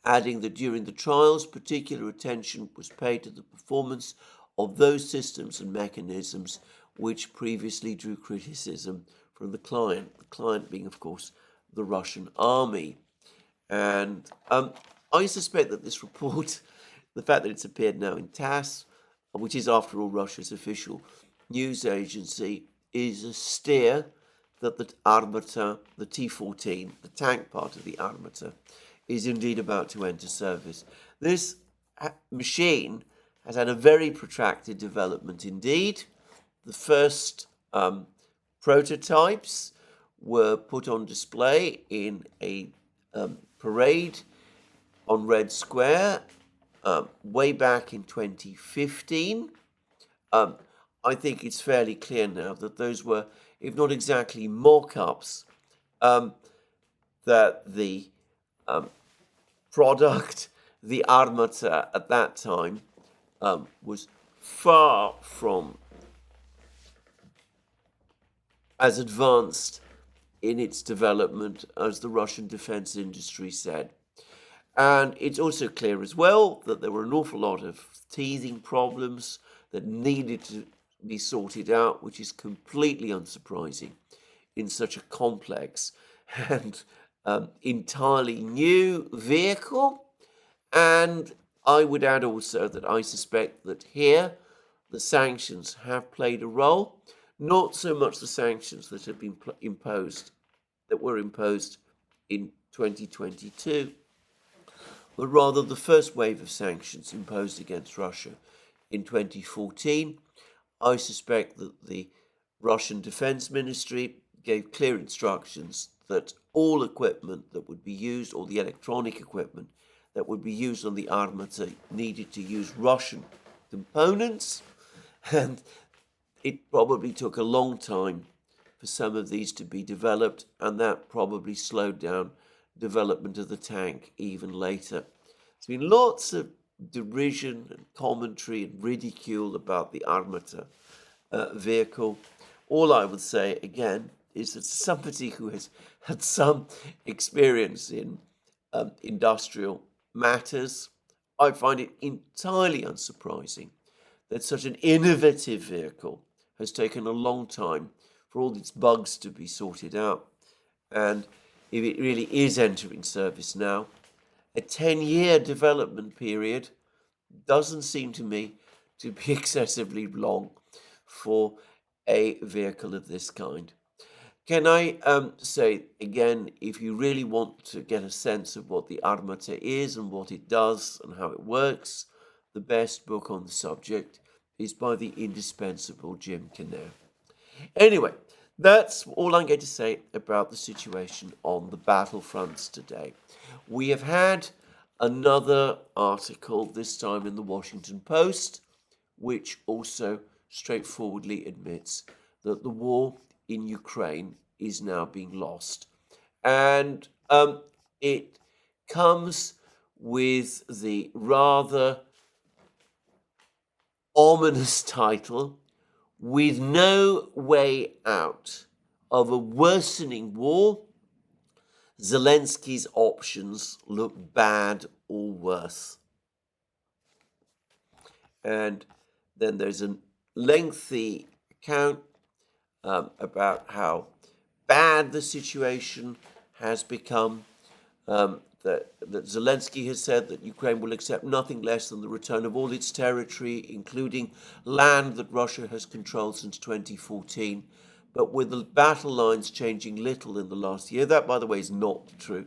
adding that during the trials, particular attention was paid to the performance of those systems and mechanisms which previously drew criticism from the client being, of course, the Russian army. And I suspect that this report, the fact that it's appeared now in TASS, which is, after all, Russia's official news agency, is a steer that the Armata, the T-14, the tank part of the Armata, is indeed about to enter service. This machine has had a very protracted development indeed. The first prototypes were put on display in a parade on Red Square way back in 2015. I think it's fairly clear now that those were, if not exactly mock-ups, that the product, the Armata at that time, was far from as advanced in its development as the Russian defense industry said. And it's also clear as well that there were an awful lot of teething problems that needed to be sorted out, which is completely unsurprising in such a complex and entirely new vehicle. And I would add also that I suspect that here the sanctions have played a role, not so much the sanctions that have been imposed, that were imposed in 2022, but rather the first wave of sanctions imposed against Russia in 2014. I suspect that the Russian Defense Ministry gave clear instructions that all equipment that would be used, or the electronic equipment that would be used on the Armata, needed to use Russian components, and it probably took a long time for some of these to be developed, and that probably slowed down development of the tank even later. There's been lots of derision and commentary and ridicule about the Armata vehicle. All I would say, again, is that somebody who has had some experience in industrial matters, I find it entirely unsurprising that such an innovative vehicle has taken a long time for all its bugs to be sorted out. And if it really is entering service now, a 10-year development period doesn't seem to me to be excessively long for a vehicle of this kind. Can I say again, if you really want to get a sense of what the Armata is and what it does and how it works, the best book on the subject is by the indispensable Jim Kinnair. Anyway, that's all I'm going to say about the situation on the battlefronts today. We have had another article, this time in the Washington Post, which also straightforwardly admits that the war in Ukraine is now being lost. And it comes with the rather ominous title, "With no way out of a worsening war, Zelensky's options look bad or worse." And then there's a lengthy account about how bad the situation has become, that Zelensky has said that Ukraine will accept nothing less than the return of all its territory, including land that Russia has controlled since 2014, but with the battle lines changing little in the last year. That, by the way, is not true.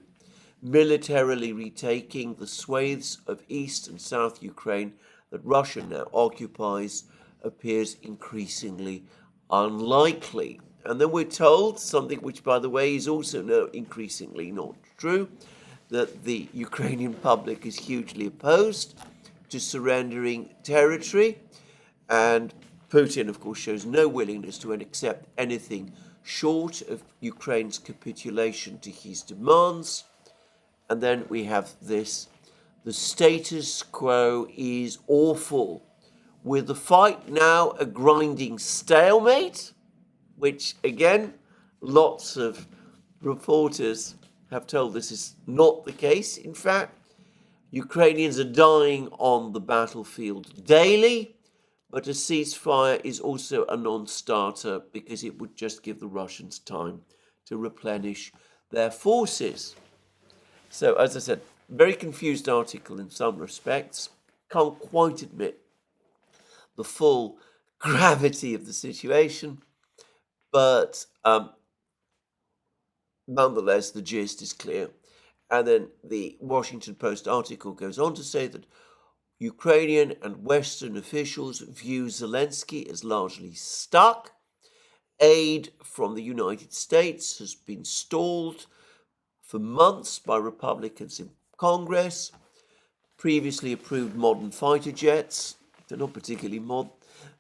Militarily retaking the swathes of East and South Ukraine that Russia now occupies appears increasingly unlikely. And then we're told something which, by the way, is also now increasingly not true, that the Ukrainian public is hugely opposed to surrendering territory, and Putin, of course, shows no willingness to accept anything short of Ukraine's capitulation to his demands. And then we have this: the status quo is awful, with the fight now a grinding stalemate, which, again, lots of reporters have told this is not the case. In fact, Ukrainians are dying on the battlefield daily, but a ceasefire is also a non-starter because it would just give the Russians time to replenish their forces. So, as I said, very confused article in some respects. Can't quite admit the full gravity of the situation, but nonetheless, the gist is clear. And then the Washington Post article goes on to say that Ukrainian and Western officials view Zelensky as largely stuck. Aid from the United States has been stalled for months by Republicans in Congress. Previously approved modern fighter jets, they're not particularly modern.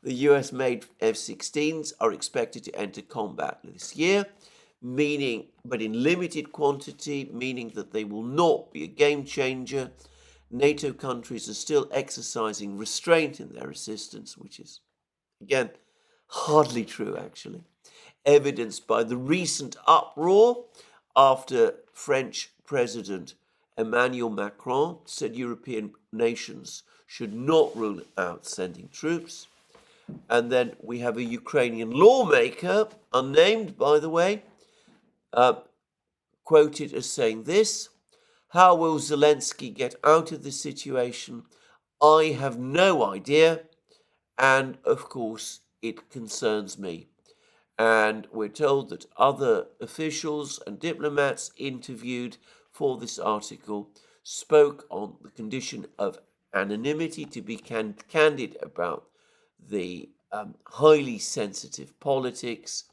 The US-made F-16s are expected to enter combat this year, but in limited quantity, meaning that they will not be a game changer. NATO countries are still exercising restraint in their assistance, which is, again, hardly true, actually, evidenced by the recent uproar after French President Emmanuel Macron said European nations should not rule out sending troops. And then we have a Ukrainian lawmaker, unnamed by the way, quoted as saying this: "How will Zelensky get out of this situation? I have no idea, and of course it concerns me." And we're told that other officials and diplomats interviewed for this article spoke on the condition of anonymity, to be candid about the highly sensitive politics,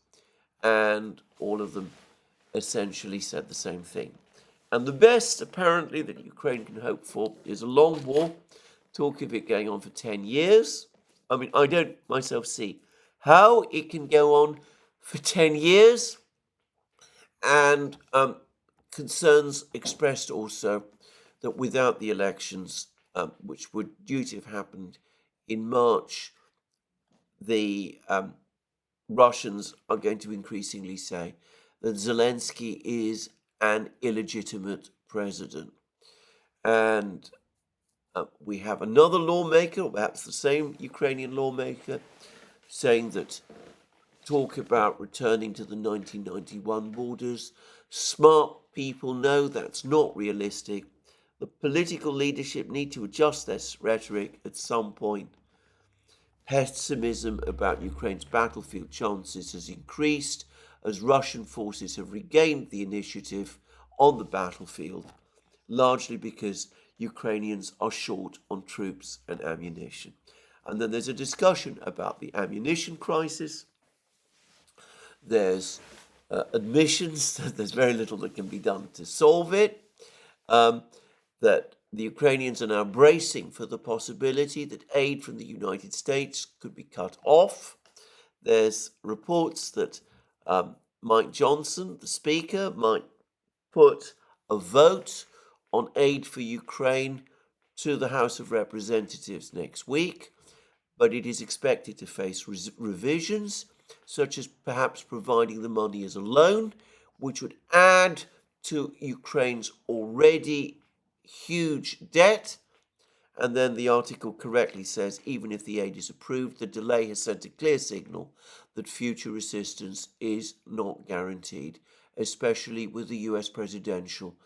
and all of them essentially said the same thing. And the best, apparently, that Ukraine can hope for is a long war. Talk of it going on for 10 years. I mean, I don't myself see how it can go on for 10 years. And concerns expressed also that without the elections, which were due to have happened in March, the Russians are going to increasingly say that Zelensky is an illegitimate president. And we have another lawmaker, perhaps the same Ukrainian lawmaker, saying that talk about returning to the 1991 borders. Smart people know that's not realistic. The political leadership need to adjust their rhetoric at some point. Pessimism about Ukraine's battlefield chances has increased as Russian forces have regained the initiative on the battlefield, largely because Ukrainians are short on troops and ammunition. And then there's a discussion about the ammunition crisis. There's admissions that there's very little that can be done to solve it, that the Ukrainians are now bracing for the possibility that aid from the United States could be cut off. There's reports that Mike Johnson, the Speaker, might put a vote on aid for Ukraine to the House of Representatives next week, but it is expected to face revisions, such as perhaps providing the money as a loan, which would add to Ukraine's already huge debt. And then the article correctly says, even if the aid is approved, the delay has sent a clear signal that future assistance is not guaranteed, especially with the US presidential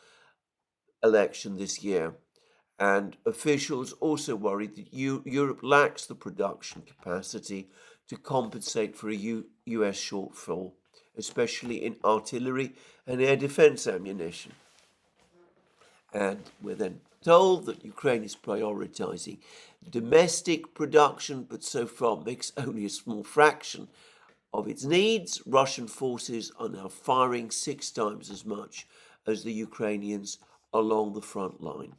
election this year. And officials also worry that Europe lacks the production capacity to compensate for a US shortfall, especially in artillery and air defense ammunition. And we're then told that Ukraine is prioritizing domestic production, but so far makes only a small fraction of its needs. Russian forces are now firing 6 times as much as the Ukrainians along the front line.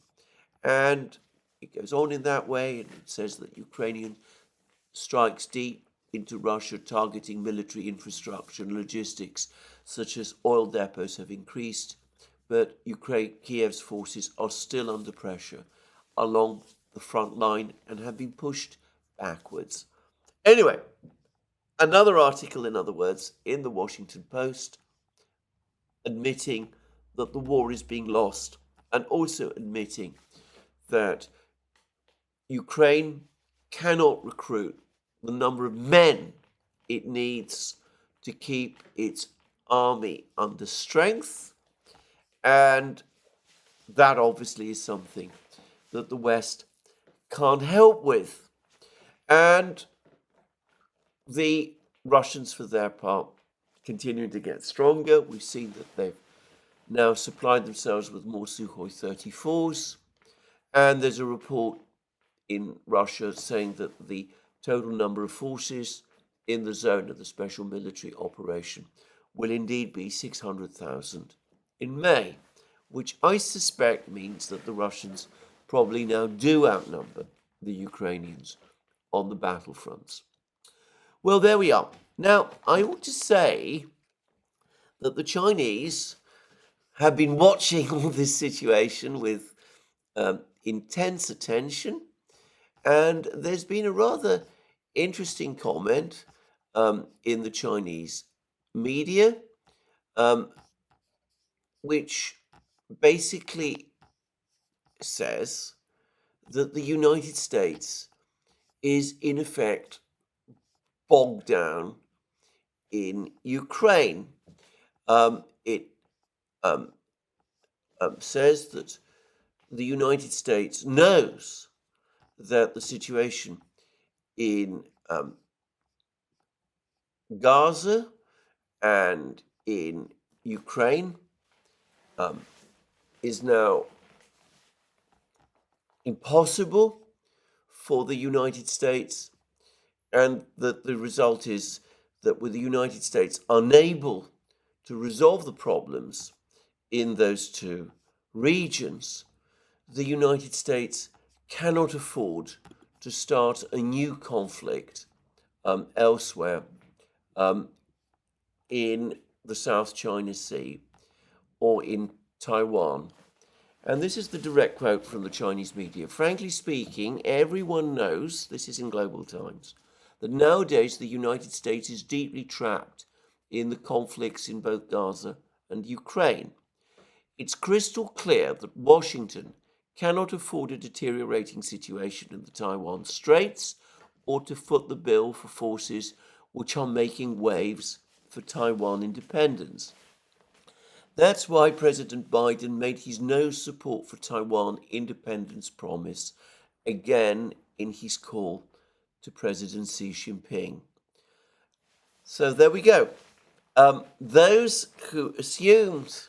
And it goes on in that way, and it says that Ukrainian strikes deep into Russia, targeting military infrastructure and logistics, such as oil depots, have increased, but Kiev's forces are still under pressure along the front line and have been pushed backwards. Anyway, another article, in other words, in the Washington Post, admitting that the war is being lost, and also admitting that Ukraine cannot recruit the number of men it needs to keep its army under strength. And that obviously is something that the West can't help with. And the Russians, for their part, continuing to get stronger. We've seen that they've now supplied themselves with more Sukhoi 34s. And there's a report in Russia saying that the total number of forces in the zone of the special military operation will indeed be 600,000 in May, which I suspect means that the Russians probably now do outnumber the Ukrainians on the battlefronts. Well, there we are. Now, I ought to say that the Chinese have been watching all this situation with intense attention, and there's been a rather interesting comment in the Chinese media, which basically says that the United States is in effect bogged down in Ukraine. It says that the United States knows that the situation in Gaza and in Ukraine is now impossible for the United States, and that the result is that with the United States unable to resolve the problems in those two regions, the United States cannot afford to start a new conflict elsewhere in the South China Sea or in Taiwan. And this is the direct quote from the Chinese media. Frankly speaking, everyone knows, this is in Global Times, that nowadays the United States is deeply trapped in the conflicts in both Gaza and Ukraine. It's crystal clear that Washington cannot afford a deteriorating situation in the Taiwan Straits or to foot the bill for forces which are making waves for Taiwan independence. That's why President Biden made his no support for Taiwan independence promise again in his call to President Xi Jinping. So there we go. Those who assumed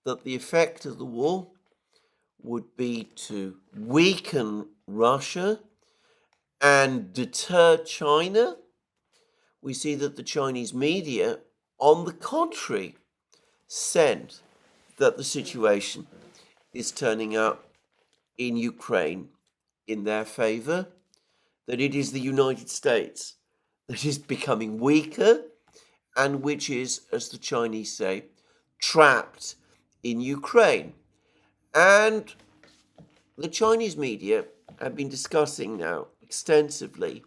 that the effect of the war would be to weaken Russia and deter China, we see that the Chinese media, on the contrary, said that the situation is turning out in Ukraine in their favor, that it is the United States that is becoming weaker and which is, as the Chinese say, trapped in Ukraine. And the Chinese media have been discussing now extensively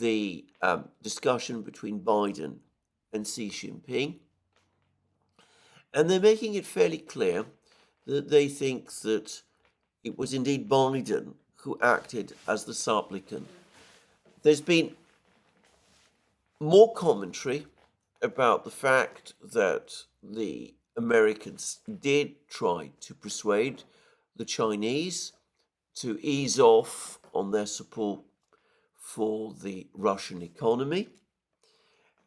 the discussion between Biden and Xi Jinping. And they're making it fairly clear that they think that it was indeed Biden who acted as the supplicant. There's been more commentary about the fact that the Americans did try to persuade the Chinese to ease off on their support for the Russian economy.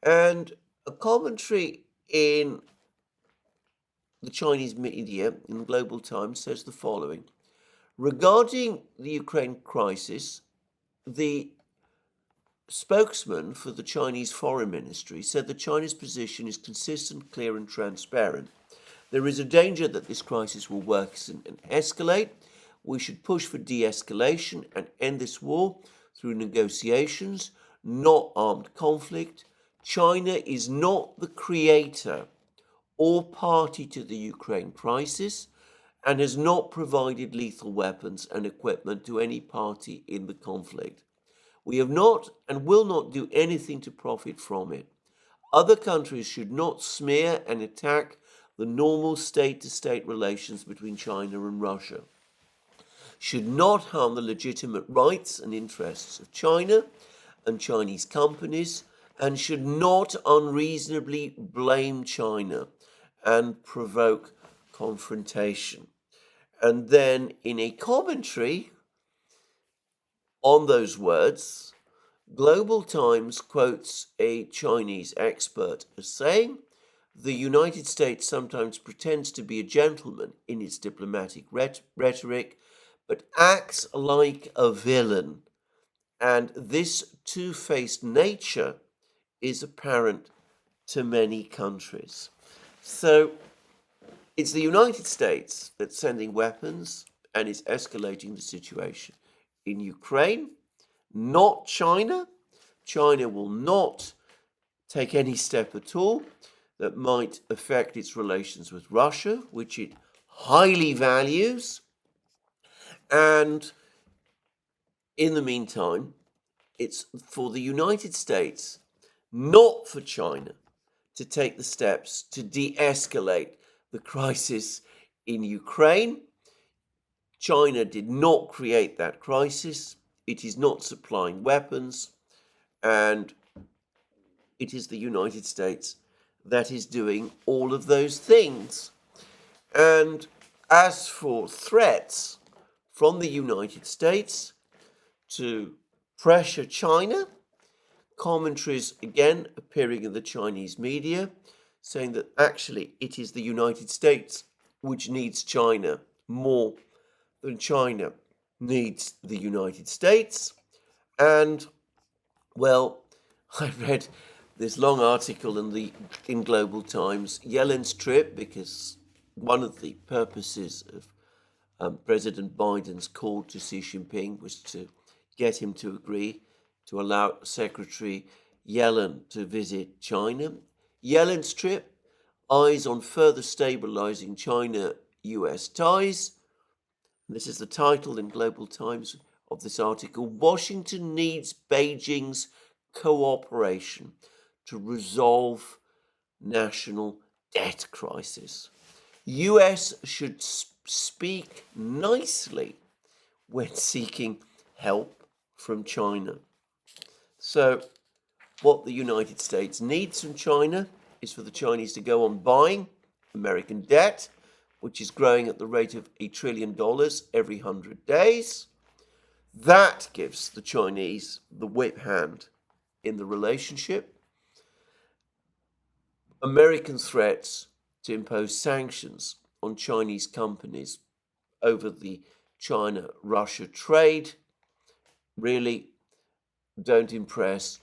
And a commentary in the Chinese media in the Global Times says the following: Regarding the Ukraine crisis, the spokesman for the Chinese Foreign Ministry said that China's position is consistent, clear, and transparent. There is a danger that this crisis will worsen and escalate. We should push for de-escalation and end this war through negotiations, not armed conflict. China is not the creator or party to the Ukraine crisis and has not provided lethal weapons and equipment to any party in the conflict. We have not and will not do anything to profit from it. Other countries should not smear and attack the normal state-to-state relations between China and Russia, should not harm the legitimate rights and interests of China and Chinese companies, and should not unreasonably blame China and provoke confrontation. And then in a commentary on those words, Global Times quotes a Chinese expert as saying, "The United States sometimes pretends to be a gentleman in its diplomatic rhetoric, but acts like a villain, and this two-faced nature is apparent to many countries." So it's the United States that's sending weapons and is escalating the situation in Ukraine, not China. China will not take any step at all that might affect its relations with Russia, which it highly values. And in the meantime, it's for the United States, not for China, to take the steps to de-escalate the crisis in Ukraine. China did not create that crisis. It is not supplying weapons, and it is the United States that is doing all of those things. And as for threats from the United States to pressure China, commentaries again appearing in the Chinese media saying that actually it is the United States which needs China more than China needs the United States. And, well, I read this long article in Global Times, Yellen's trip, because one of the purposes of President Biden's call to Xi Jinping was to get him to agree to allow Secretary Yellen to visit China. Yellen's trip, eyes on further stabilizing China-US ties. This is the title in Global Times of this article. Washington needs Beijing's cooperation to resolve national debt crisis. US should speak nicely when seeking help from China. So what the United States needs from China is for the Chinese to go on buying American debt, which is growing at the rate of $1 trillion every 100 days. That gives the Chinese the whip hand in the relationship. American threats to impose sanctions on Chinese companies over the China-Russia trade really don't impress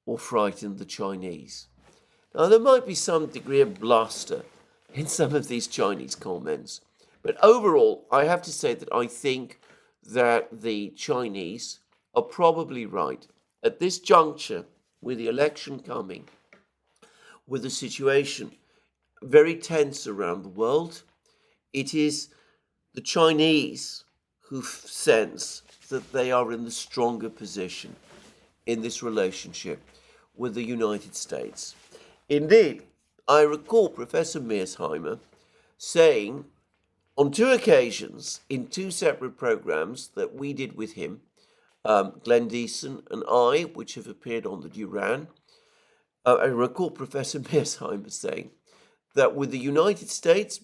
or frighten the Chinese. Now, there might be some degree of bluster in some of these Chinese comments, but overall, I have to say that I think that the Chinese are probably right. At this juncture, with the election coming, with the situation very tense around the world, it is the Chinese who sense that they are in the stronger position in this relationship with the United States. Indeed, I recall Professor Mearsheimer saying on 2 occasions in 2 separate programs that we did with him, Glenn Deason and I, which have appeared on the Duran, I recall Professor Mearsheimer saying that with the United States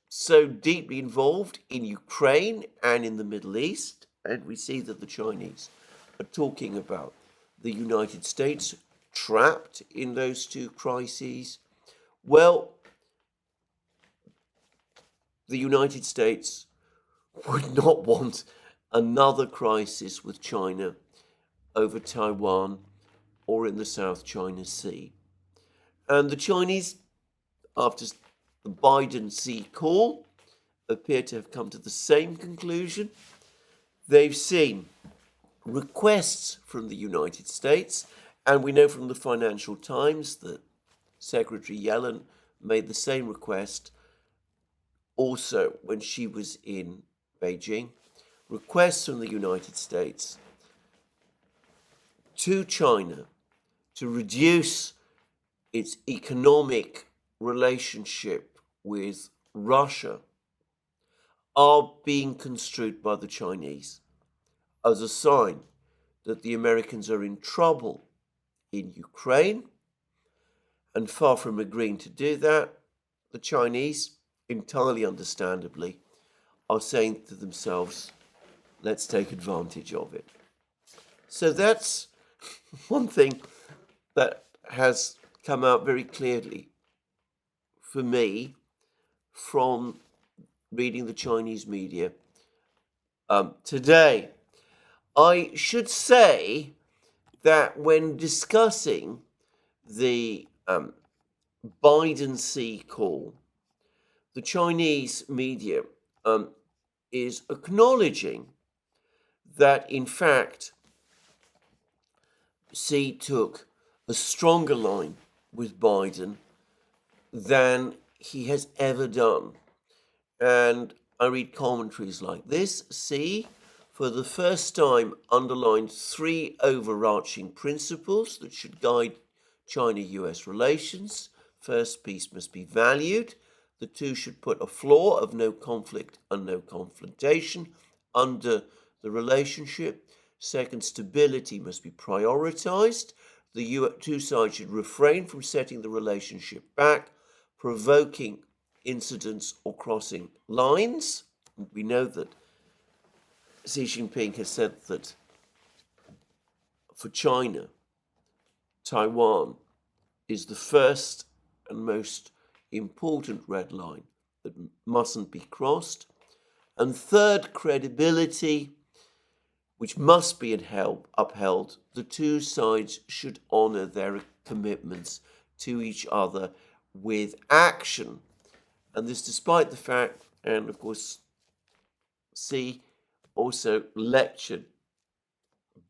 so deeply involved in Ukraine and in the Middle East, and we see that the Chinese are talking about the United States trapped in those 2 crises, well, the United States would not want another crisis with China over Taiwan or in the South China Sea. And the Chinese, after the Biden Sea call, appear to have come to the same conclusion. They've seen requests from the United States, and we know from the Financial Times that Secretary Yellen made the same request also when she was in Beijing, requests from the United States to China to reduce its economic relationship with Russia are being construed by the Chinese as a sign that the Americans are in trouble in Ukraine. And far from agreeing to do that, the Chinese, entirely understandably, are saying to themselves, let's take advantage of it. So that's one thing that has come out very clearly for me from reading the Chinese media today. I should say that when discussing the Biden Sea call, the Chinese media is acknowledging that, in fact, Xi took a stronger line with Biden than he has ever done. And I read commentaries like this: Xi, for the first time, underlined three overarching principles that should guide China-US relations. First, peace must be valued. The two should put a floor of no conflict and no confrontation under the relationship. Second, stability must be prioritized. The two sides should refrain from setting the relationship back, provoking incidents or crossing lines. We know that Xi Jinping has said that for China, Taiwan is the first and most important red line that mustn't be crossed. And third, credibility, which must be upheld. The two sides should honor their commitments to each other with action. And this despite the fact, and of course, Xi also lectured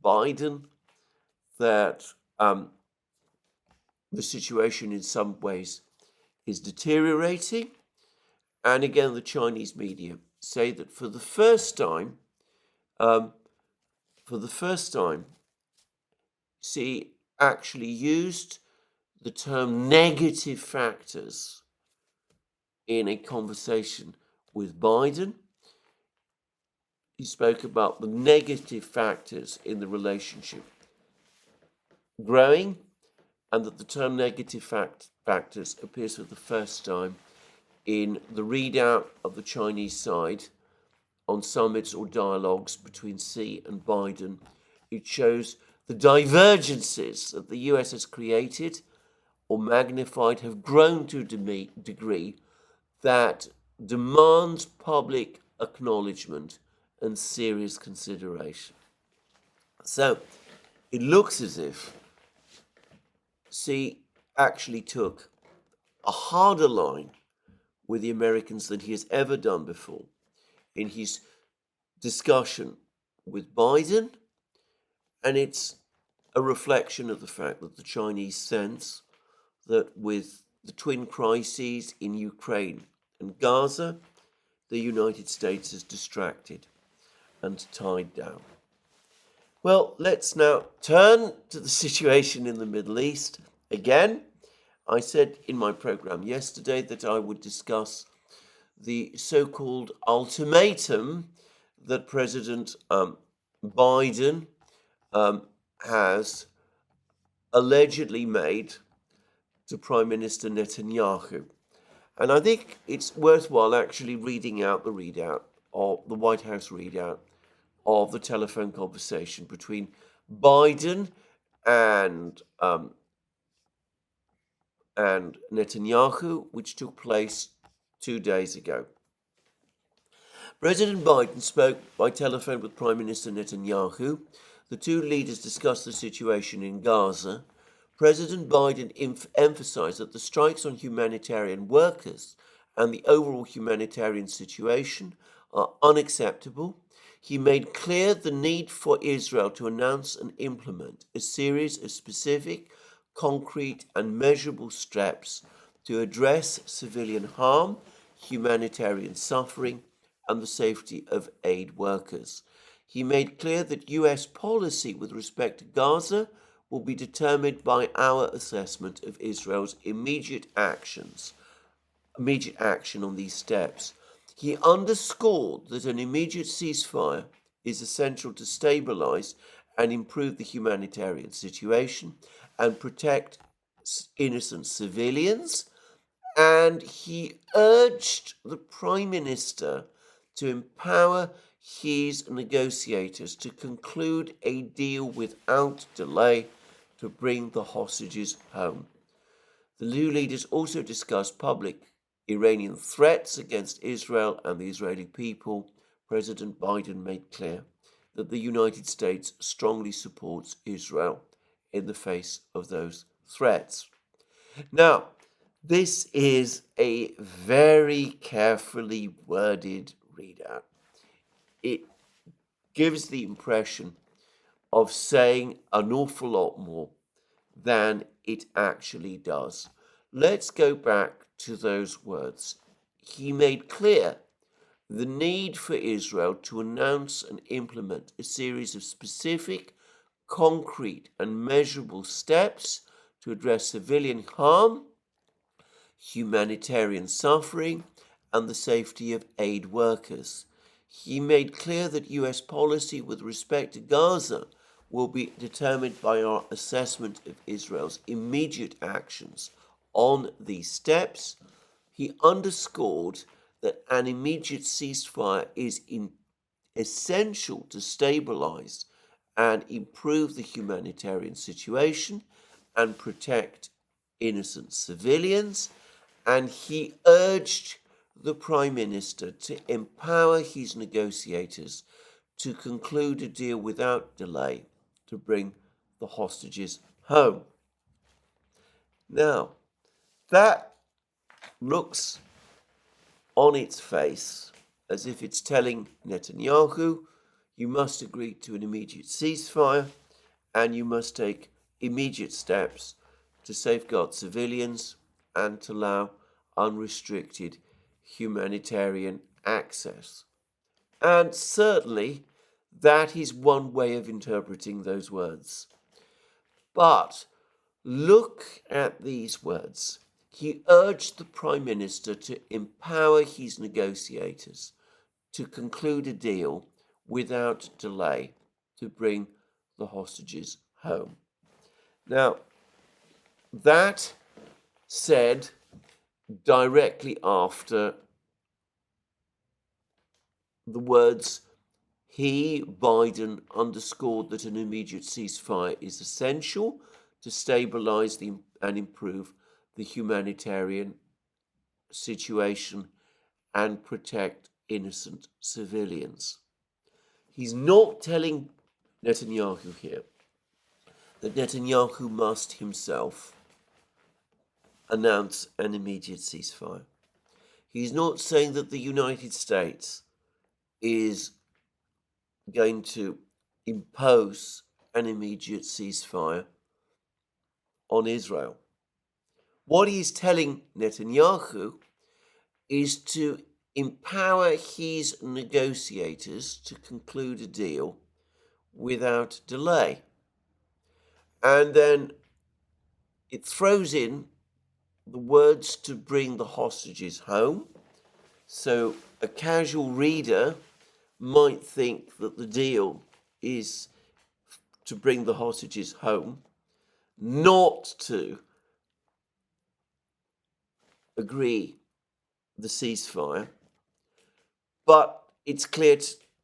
Biden that the situation in some ways is deteriorating. And again, the Chinese media say that for the first time, Xi actually used the term negative factors in a conversation with Biden. He spoke about the negative factors in the relationship growing, and that the term negative factors appears for the first time in the readout of the Chinese side on summits or dialogues between Xi and Biden. It shows the divergences that the US has created or magnified have grown to a degree that demands public acknowledgement and serious consideration. So it looks as if Xi actually took a harder line with the Americans than he has ever done before in his discussion with Biden, and it's a reflection of the fact that the Chinese sense that with the twin crises in Ukraine and Gaza, the United States is distracted and tied down. Well, let's now turn to the situation in the Middle East. Again, I said in my program yesterday that I would discuss the so-called ultimatum that President Biden has allegedly made to Prime Minister Netanyahu. And I think it's worthwhile actually reading out the readout of the White House readout of the telephone conversation between Biden and Netanyahu, which took place 2 days ago. President Biden spoke by telephone with Prime Minister Netanyahu. The two leaders discussed the situation in Gaza. President Biden emphasized that the strikes on humanitarian workers and the overall humanitarian situation are unacceptable. He made clear the need for Israel to announce and implement a series of specific, concrete, and measurable steps to address civilian harm, humanitarian suffering, and the safety of aid workers. He made clear that US policy with respect to Gaza will be determined by our assessment of Israel's immediate action on these steps. He underscored that an immediate ceasefire is essential to stabilize and improve the humanitarian situation and protect innocent civilians. And he urged the Prime Minister to empower his negotiators to conclude a deal without delay to bring the hostages home. The two leaders also discussed public Iranian threats against Israel and the Israeli people. President Biden made clear that the United States strongly supports Israel in the face of those threats. Now, this is a very carefully worded readout. It gives the impression of saying an awful lot more than it actually does. Let's go back to those words. He made clear the need for Israel to announce and implement a series of specific, concrete, and measurable steps to address civilian harm, humanitarian suffering, and the safety of aid workers. He made clear that US policy with respect to Gaza will be determined by our assessment of Israel's immediate actions on these steps. He underscored that an immediate ceasefire is essential to stabilize and improve the humanitarian situation and protect innocent civilians. And he urged the Prime Minister to empower his negotiators to conclude a deal without delay to bring the hostages home. Now, that looks on its face as if it's telling Netanyahu, you must agree to an immediate ceasefire and you must take immediate steps to safeguard civilians and to allow unrestricted humanitarian access. And certainly, that is one way of interpreting those words. But look at these words. He urged the Prime Minister to empower his negotiators to conclude a deal without delay to bring the hostages home. Now, that said directly after the words, Biden, underscored that an immediate ceasefire is essential to stabilize and improve the humanitarian situation and protect innocent civilians. He's not telling Netanyahu here that Netanyahu must himself announce an immediate ceasefire. He's not saying that the United States is going to impose an immediate ceasefire on Israel. What he's telling Netanyahu is to empower his negotiators to conclude a deal without delay. And then it throws in the words to bring the hostages home. So a casual reader might think that the deal is to bring the hostages home, not to agree the ceasefire. But it's clear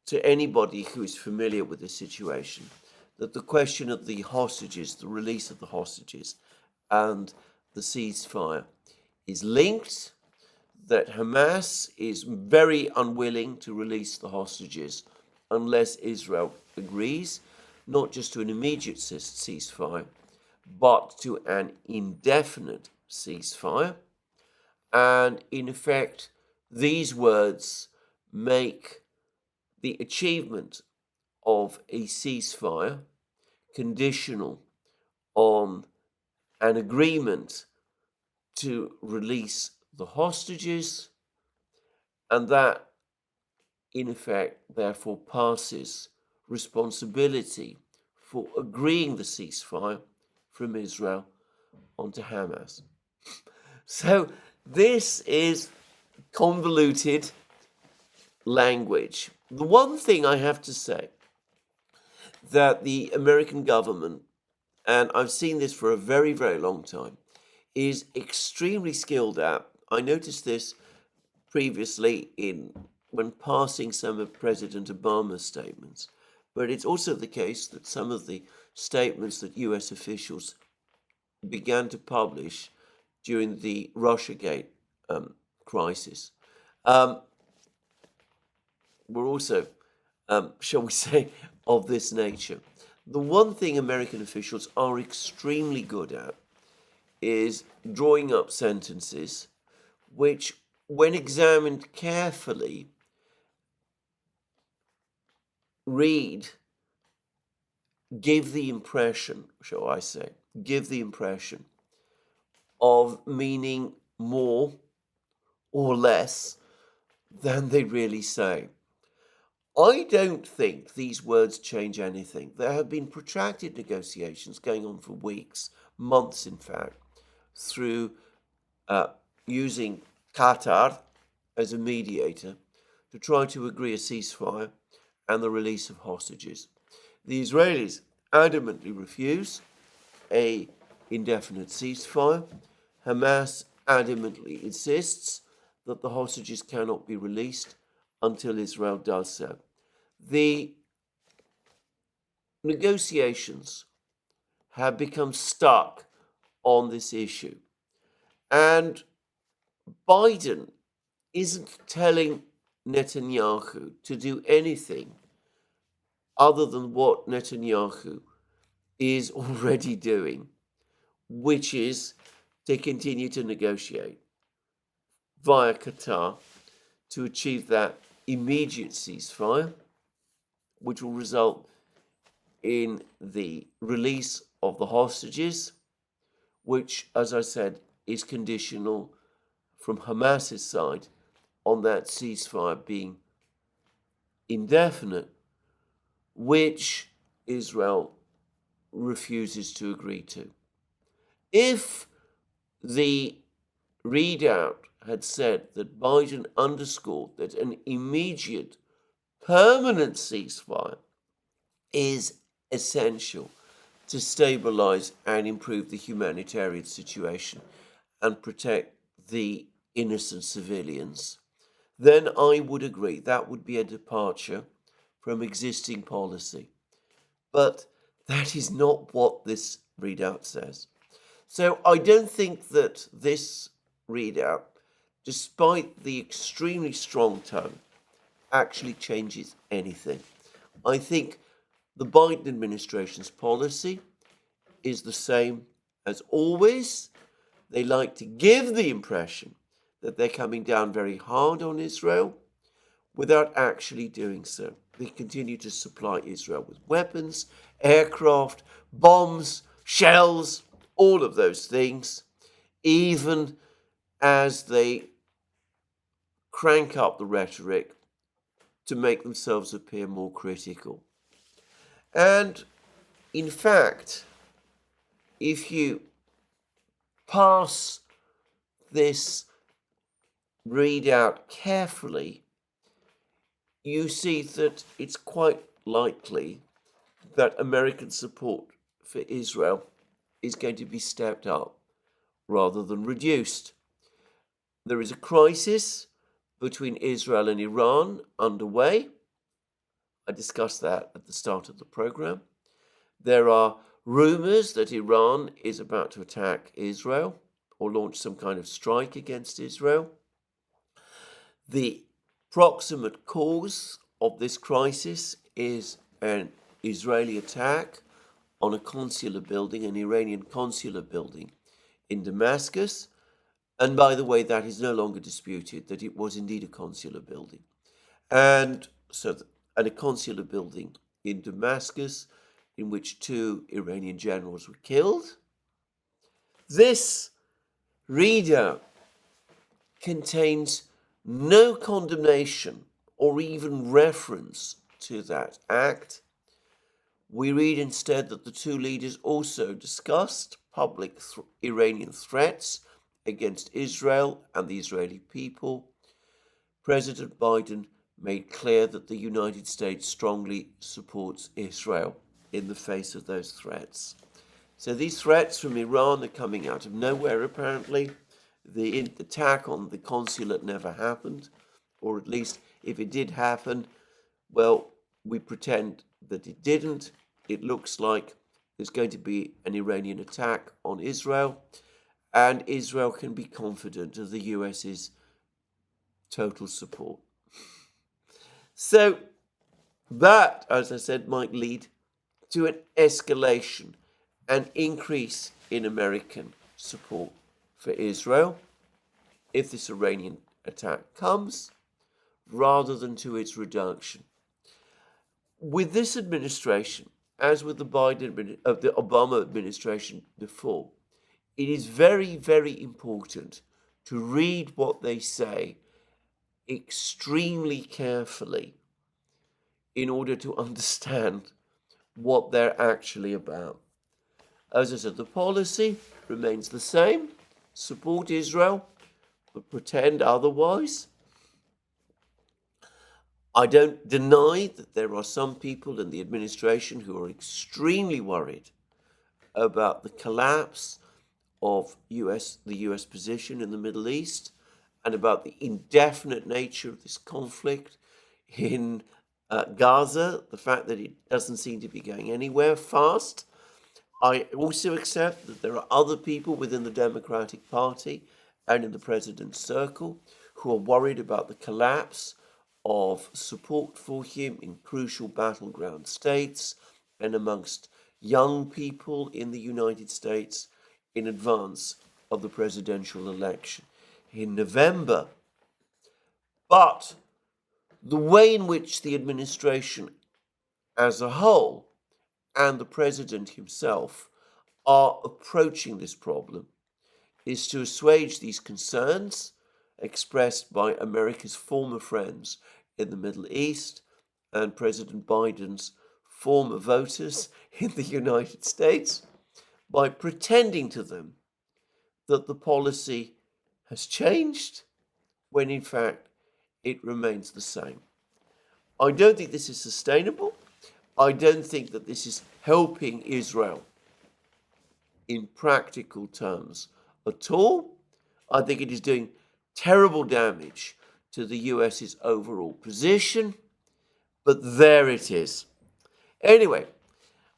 to anybody who is familiar with the situation that the question of the hostages, the release of the hostages, and the ceasefire is linked. that Hamas is very unwilling to release the hostages unless Israel agrees, not just to an immediate ceasefire, but to an indefinite ceasefire. And in effect, these words make the achievement of a ceasefire conditional on an agreement to release the hostages, and that, in effect, therefore passes responsibility for agreeing the ceasefire from Israel onto Hamas. So this is convoluted language. The one thing I have to say that the American government, and I've seen this for a very, very long time, is extremely skilled at. I noticed this previously when passing some of President Obama's statements, but it's also the case that some of the statements that US officials began to publish during the Russiagate crisis were also, shall we say, of this nature. The one thing American officials are extremely good at is drawing up sentences which, when examined carefully, give the impression, shall I say, of meaning more or less than they really say. I don't think these words change anything. There have been protracted negotiations going on for weeks, months in fact, through using Qatar as a mediator to try to agree a ceasefire and the release of hostages. The Israelis adamantly refuse an indefinite ceasefire. Hamas adamantly insists that the hostages cannot be released until Israel does so. The negotiations have become stuck on this issue. And Biden isn't telling Netanyahu to do anything other than what Netanyahu is already doing, which is to continue to negotiate via Qatar to achieve that immediate ceasefire, which will result in the release of the hostages, which, as I said, is conditional from Hamas's side on that ceasefire being indefinite, which Israel refuses to agree to. If the readout had said that Biden underscored that an immediate, permanent ceasefire is essential to stabilize and improve the humanitarian situation and protect the innocent civilians, then I would agree that would be a departure from existing policy. But that is not what this readout says. So I don't think that this readout, despite the extremely strong tone, actually changes anything. I think the Biden administration's policy is the same as always. They like to give the impression that they're coming down very hard on Israel without actually doing so. They continue to supply Israel with weapons, aircraft, bombs, shells, all of those things, even as they crank up the rhetoric to make themselves appear more critical. And in fact, if you pass this readout carefully, you see that it's quite likely that American support for Israel is going to be stepped up rather than reduced. There is a crisis between Israel and Iran underway. I discussed that at the start of the program. There are rumors that Iran is about to attack Israel or launch some kind of strike against Israel. The proximate cause of this crisis is an Israeli attack on a consular building, an Iranian consular building in Damascus. And by the way, that is no longer disputed, that it was indeed a consular building. And a consular building in Damascus in which 2 Iranian generals were killed. This reader contains no condemnation or even reference to that act. We read instead that the 2 leaders also discussed public Iranian threats against Israel and the Israeli people. President Biden made clear that the United States strongly supports Israel in the face of those threats. So these threats from Iran are coming out of nowhere, apparently. The attack on the consulate never happened, or at least if it did happen, well, we pretend that it didn't. It looks like there's going to be an Iranian attack on Israel, and Israel can be confident of the US's total support. So that, as I said, might lead to an escalation, an increase in American support for Israel if this Iranian attack comes, rather than to its reduction. With this administration, as with the Obama administration before, it is very, very important to read what they say extremely carefully in order to understand what they're actually about. As I said, the policy remains the same: support Israel, but pretend otherwise. I don't deny that there are some people in the administration who are extremely worried about the collapse of the US position in the Middle East and about the indefinite nature of this conflict in Gaza, the fact that it doesn't seem to be going anywhere fast. I also accept that there are other people within the Democratic Party and in the president's circle who are worried about the collapse of support for him in crucial battleground states and amongst young people in the United States in advance of the presidential election in November. But the way in which the administration as a whole and the president himself are approaching this problem is to assuage these concerns expressed by America's former friends in the Middle East and President Biden's former voters in the United States by pretending to them that the policy has changed when in fact it remains the same. I don't think this is sustainable. I don't think that this is helping Israel in practical terms at all. I think it is doing terrible damage to the US's overall position, but there it is. Anyway,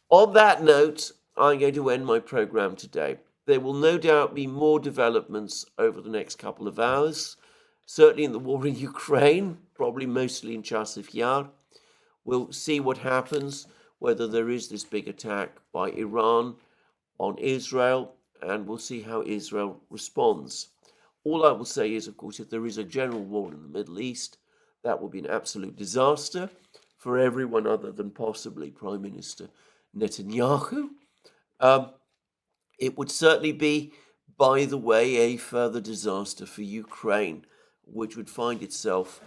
on that note, I'm going to end my program today. There will no doubt be more developments over the next couple of hours, certainly in the war in Ukraine, probably mostly in Chasov Yar. We'll see what happens, whether there is this big attack by Iran on Israel, and we'll see how Israel responds. All I will say is, of course, if there is a general war in the Middle East, that will be an absolute disaster for everyone other than possibly Prime Minister Netanyahu. It would certainly be, by the way, a further disaster for Ukraine, which would find itself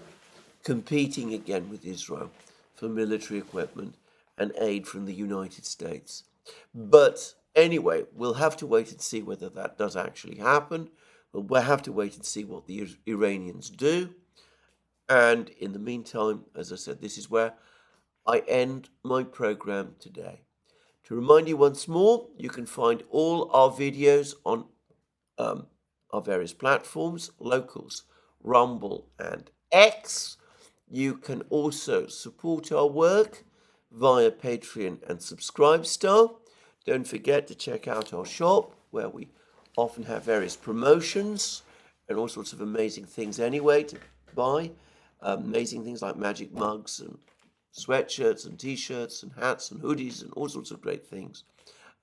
competing again with Israel for military equipment and aid from the United States. But anyway, we'll have to wait and see whether that does actually happen. We'll have to wait and see what the Iranians do. And in the meantime, as I said, this is where I end my program today. To remind you once more, you can find all our videos on our various platforms, Locals, Rumble, and X. You can also support our work via Patreon and Subscribestar. Don't forget to check out our shop, where we often have various promotions and all sorts of amazing things anyway to buy. Amazing things like magic mugs and sweatshirts and t-shirts and hats and hoodies and all sorts of great things.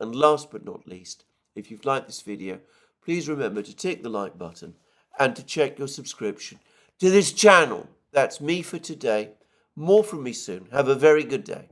And last but not least, if you've liked this video, please remember to tick the like button and to check your subscription to this channel. That's me for today. More from me soon. Have a very good day.